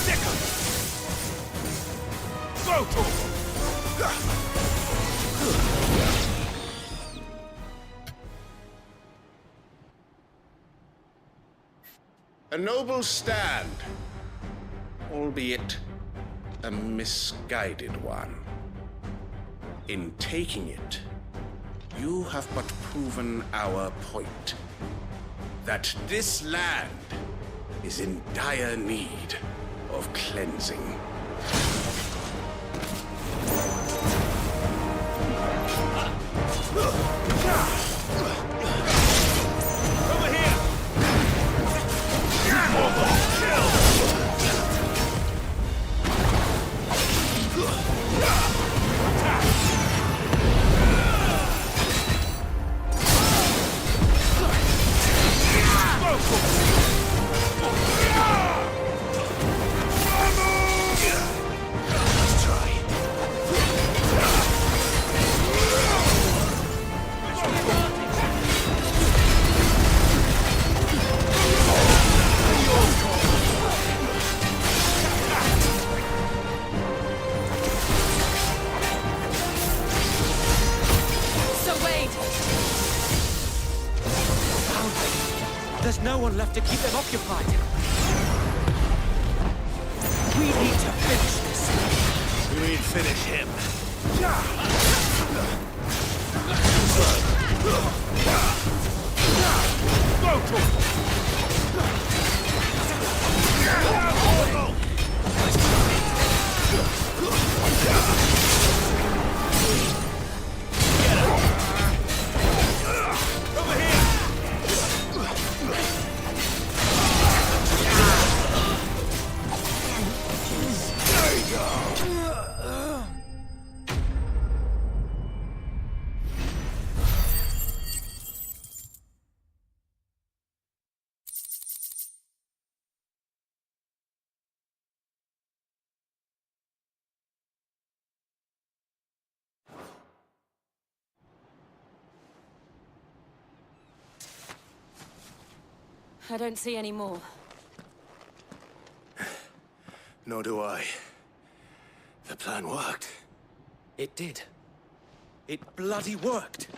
Sticker! Go, Cornwall! A noble stand, albeit a misguided one. In taking it, you have but proven our point. That this land is in dire need of cleansing. There's no one left to keep them occupied. We need to finish this. We need to finish him. I don't see any more. Nor do I. The plan worked. It did. It bloody worked.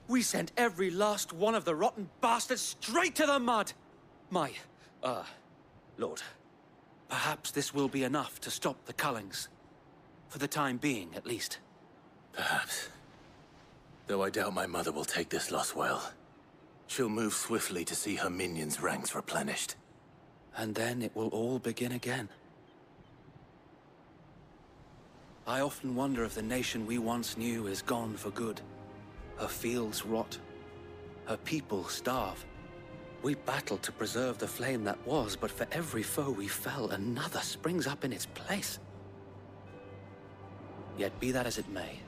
We sent every last one of the rotten bastards straight to the mud. Lord, perhaps this will be enough to stop the Cullings. For the time being, at least. Perhaps. Though I doubt my mother will take this loss well. She'll move swiftly to see her minions' ranks replenished. And then it will all begin again. I often wonder if the nation we once knew is gone for good. Her fields rot. Her people starve. We battled to preserve the flame that was, but for every foe we fell, another springs up in its place. Yet be that as it may,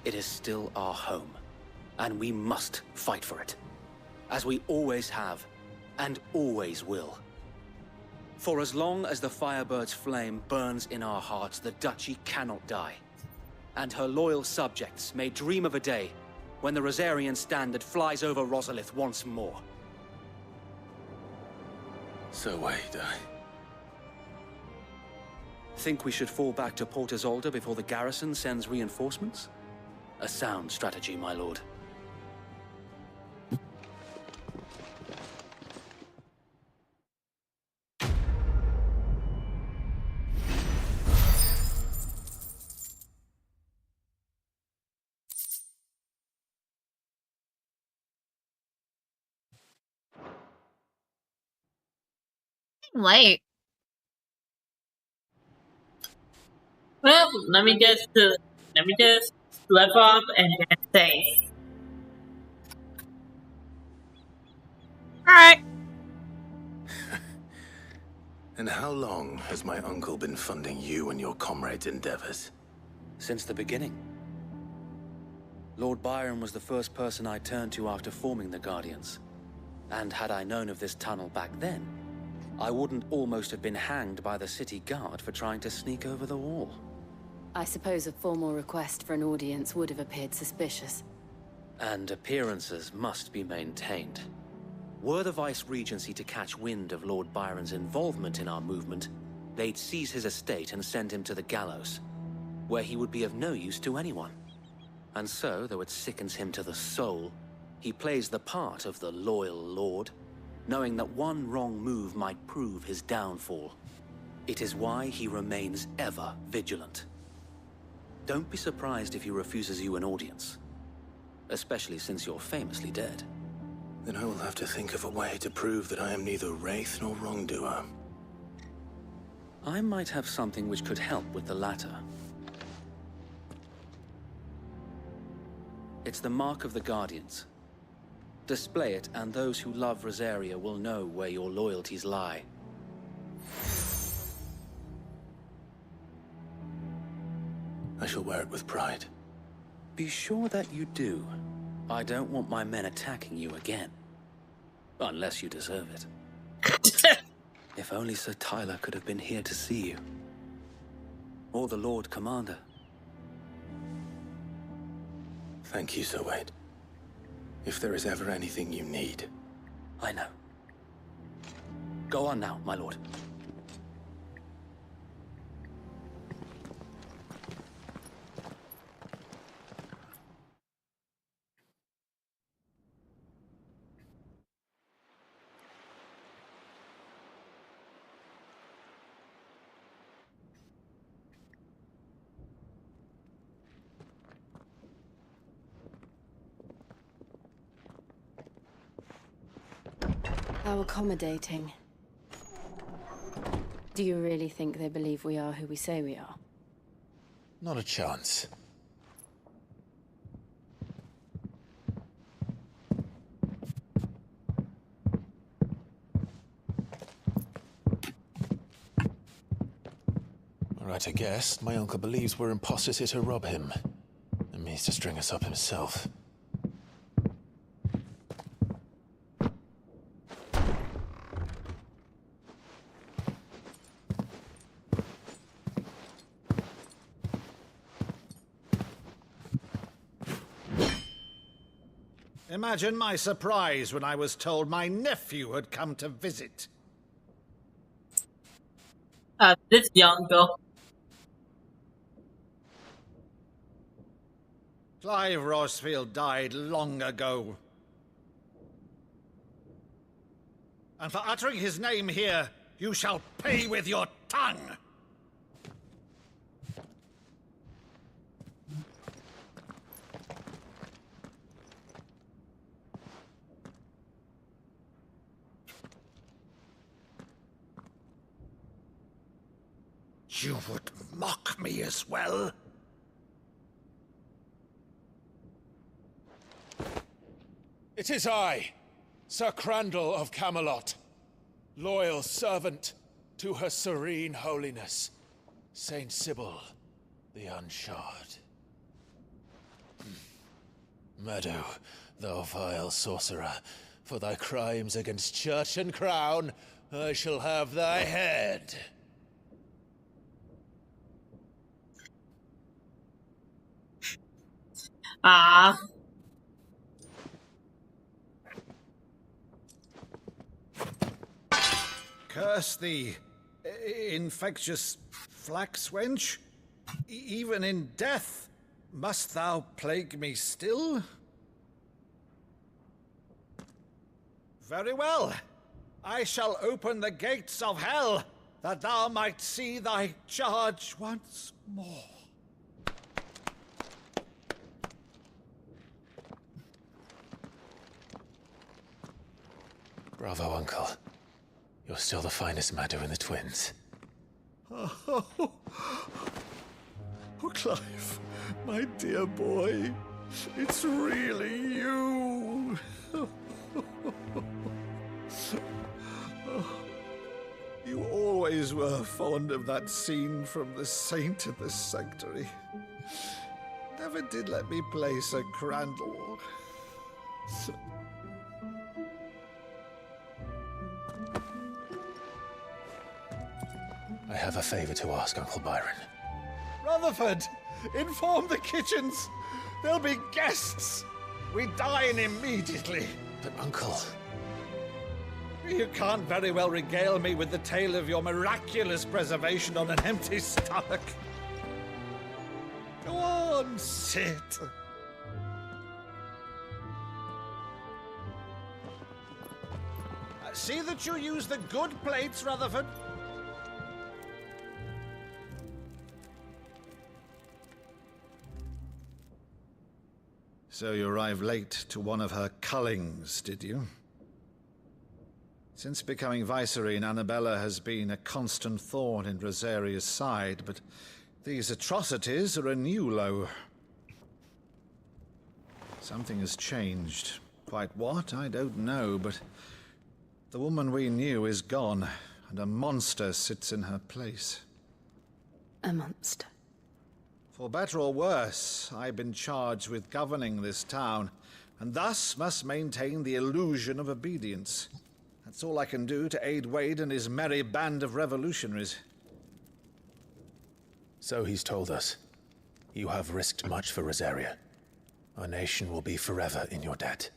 it is still our home, and we must fight for it. As we always have, and always will. For as long as the Firebird's flame burns in our hearts, the Duchy cannot die. And her loyal subjects may dream of a day when the Rosarian standard flies over Rosalith once more. So wait, Think we should fall back to Port Isolde before the garrison sends reinforcements? A sound strategy, my lord. Late. Well, let me just slip off and then say. Alright. And how long has my uncle been funding you and your comrades' endeavors? Since the beginning. Lord Byron was the first person I turned to after forming the Guardians. And had I known of this tunnel back then, I wouldn't almost have been hanged by the city guard for trying to sneak over the wall. I suppose a formal request for an audience would have appeared suspicious. And appearances must be maintained. Were the Vice-Regency to catch wind of Lord Byron's involvement in our movement, they'd seize his estate and send him to the gallows, where he would be of no use to anyone. And so, though it sickens him to the soul, he plays the part of the loyal lord, knowing that one wrong move might prove his downfall. It is why he remains ever vigilant. Don't be surprised if he refuses you an audience, especially since you're famously dead. Then I will have to think of a way to prove that I am neither wraith nor wrongdoer. I might have something which could help with the latter. It's the mark of the Guardians. Display it, and those who love Rosaria will know where your loyalties lie. I shall wear it with pride. Be sure that you do. I don't want my men attacking you again. Unless you deserve it. If only Sir Tyler could have been here to see you. Or the Lord Commander. Thank you, Sir Wade. If there is ever anything you need. I know. Go on now, my lord. How accommodating. Do you really think they believe we are who we say we are? Not a chance. Right, I guess. My uncle believes we're imposters here to rob him. And means to string us up himself. Imagine my surprise when I was told my nephew had come to visit. This young girl. Clive Rosfield died long ago. And for uttering his name here, you shall pay with your tongue! You would mock me as well? It is I, Sir Crandall of Camelot, loyal servant to Her Serene Holiness, Saint Sybil the Unshod. Meadow, thou vile sorcerer, for thy crimes against church and crown, I shall have thy head. Ah. Curse thee, infectious flax wench. Even in death, must thou plague me still? Very well. I shall open the gates of hell, that thou might see thy charge once more. Bravo, Uncle. You're still the finest Meadow in the twins. Oh, Clive, my dear boy, it's really you. You always were fond of that scene from The Saint in the Sanctuary. Never did let me play Sir Crandall. I have a favor to ask, Uncle Byron. Rutherford, inform the kitchens. There'll be guests. We dine immediately. But, Uncle... You can't very well regale me with the tale of your miraculous preservation on an empty stomach. Go on, sit. See that you use the good plates, Rutherford. So you arrived late to one of her cullings, did you? Since becoming Vicereine, Annabella has been a constant thorn in Rosaria's side, but these atrocities are a new low. Something has changed. Quite what, I don't know, but the woman we knew is gone, and a monster sits in her place. A monster? For better or worse, I've been charged with governing this town, and thus must maintain the illusion of obedience. That's all I can do to aid Wade and his merry band of revolutionaries. So he's told us. You have risked much for Rosaria. Our nation will be forever in your debt.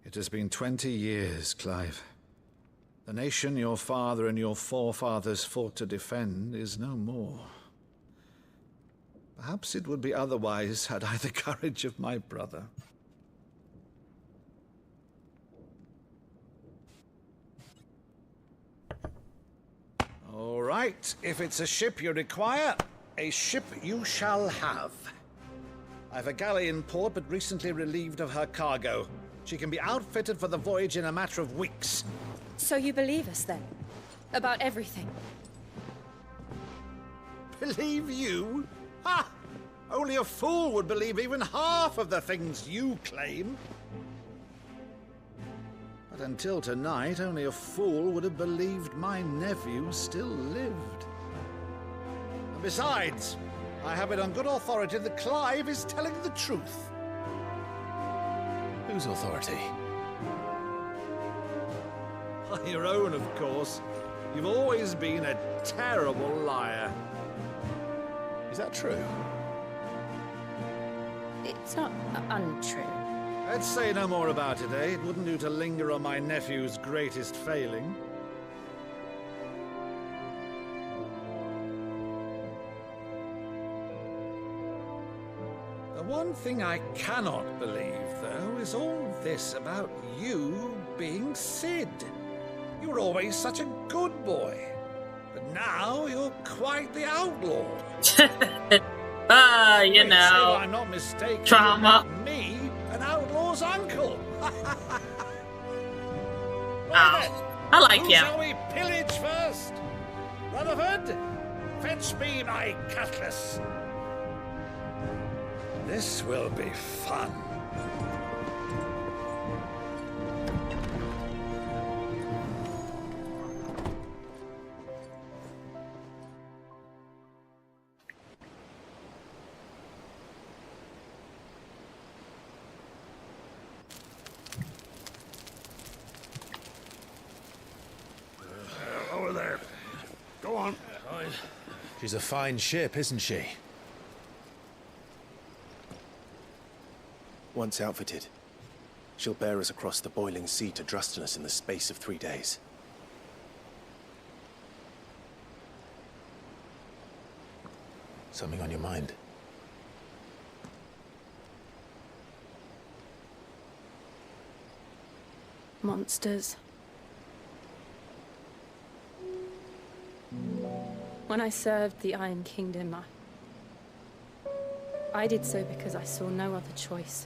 It has been 20 years, Clive. The nation your father and your forefathers fought to defend is no more. Perhaps it would be otherwise had I the courage of my brother. All right, if it's a ship you require, a ship you shall have. I've a galley in port, but recently relieved of her cargo. She can be outfitted for the voyage in a matter of weeks. So you believe us then? About everything? Believe you? Ha! Only a fool would believe even half of the things you claim. But until tonight, only a fool would have believed my nephew still lived. And besides, I have it on good authority that Clive is telling the truth. Whose authority? Your own, of course. You've always been a terrible liar. Is that true? It's not untrue. Let's say no more about it, eh? It wouldn't do to linger on my nephew's greatest failing. The one thing I cannot believe, though, is all this about you being Sid. You were always such a good boy. But now you're quite the outlaw. You know. If I'm not mistaken, Trauma. Me, an outlaw's uncle. I like Who him. shall we pillage first? Rutherford, fetch me my cutlass. This will be fun. Over there. Go on. She's a fine ship, isn't she? Once outfitted, she'll bear us across the boiling sea to Drustinus in the space of 3 days. Something on your mind? Monsters. When I served the Iron Kingdom, I did so because I saw no other choice.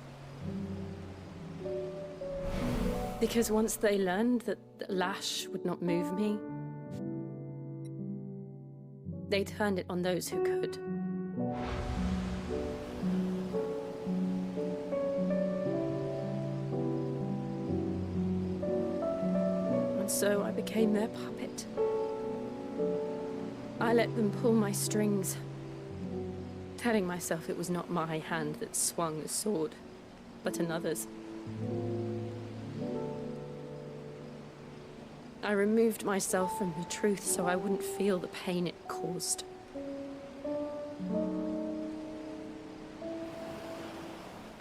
Because once they learned that the lash would not move me, they turned it on those who could. And so I became their puppet. I let them pull my strings, telling myself it was not my hand that swung the sword, but another's. I removed myself from the truth so I wouldn't feel the pain it caused.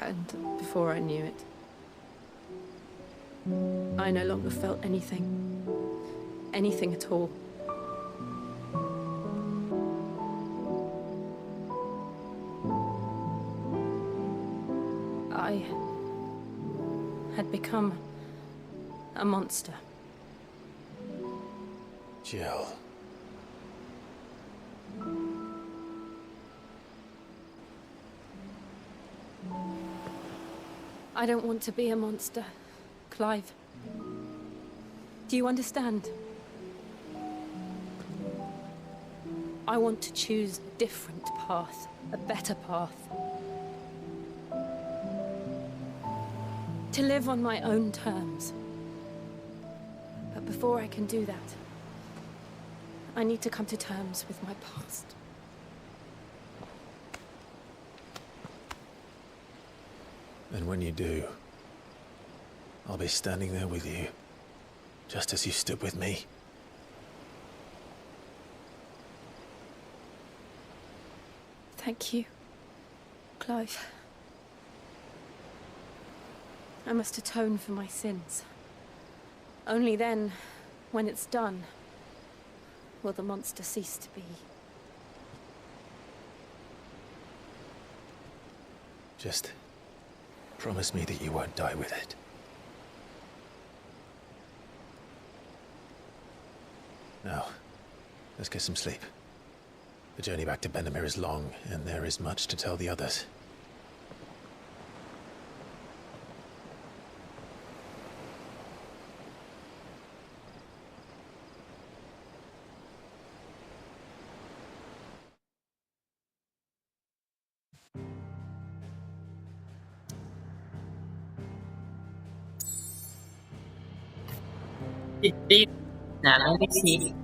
And before I knew it, I no longer felt anything. Anything at all. I had become a monster. Jill. I don't want to be a monster, Clive. Do you understand? I want to choose a different path, a better path. To live on my own terms. But before I can do that, I need to come to terms with my past. And when you do, I'll be standing there with you, just as you stood with me. Thank you, Clive. I must atone for my sins. Only then, when it's done, will the monster cease to be. Just promise me that you won't die with it. Now, let's get some sleep. The journey back to Benamir is long, and there is much to tell the others. Now let me see.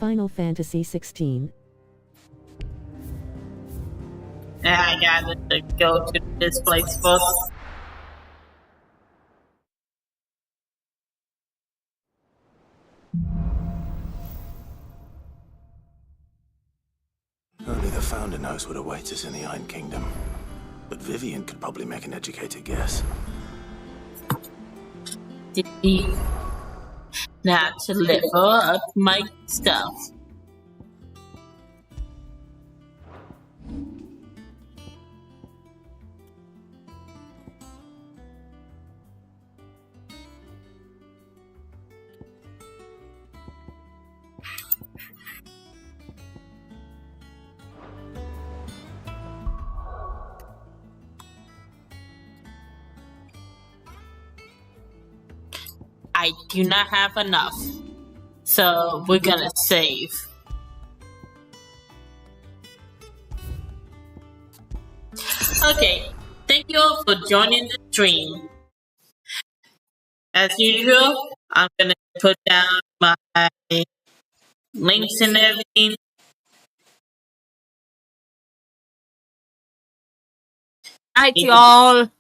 Final Fantasy 16. I gotta go to this place first. Only the Founder knows what awaits us in the Iron Kingdom. But Vivian could probably make an educated guess. Now to level up my stuff. I do not have enough, so we're gonna save. Okay, thank you all for joining the stream. As usual, I'm gonna put down my links and everything. Hi, y'all.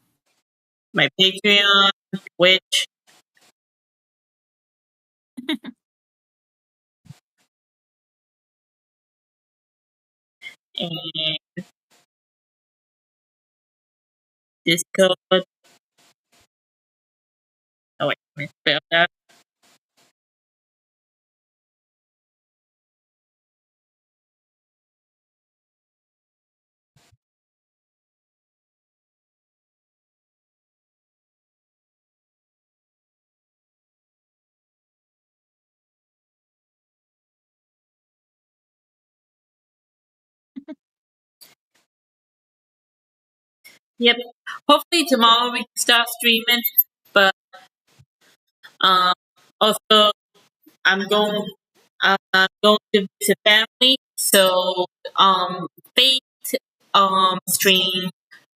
My Patreon, Twitch. And Discord. Oh wait, let me spell that. Yep. Hopefully tomorrow we can start streaming. But also I'm going to visit family, so fate stream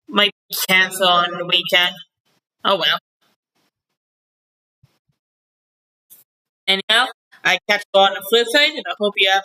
might be canceled on the weekend. Oh well. Anyhow, I catch you on the flip side, and I hope you have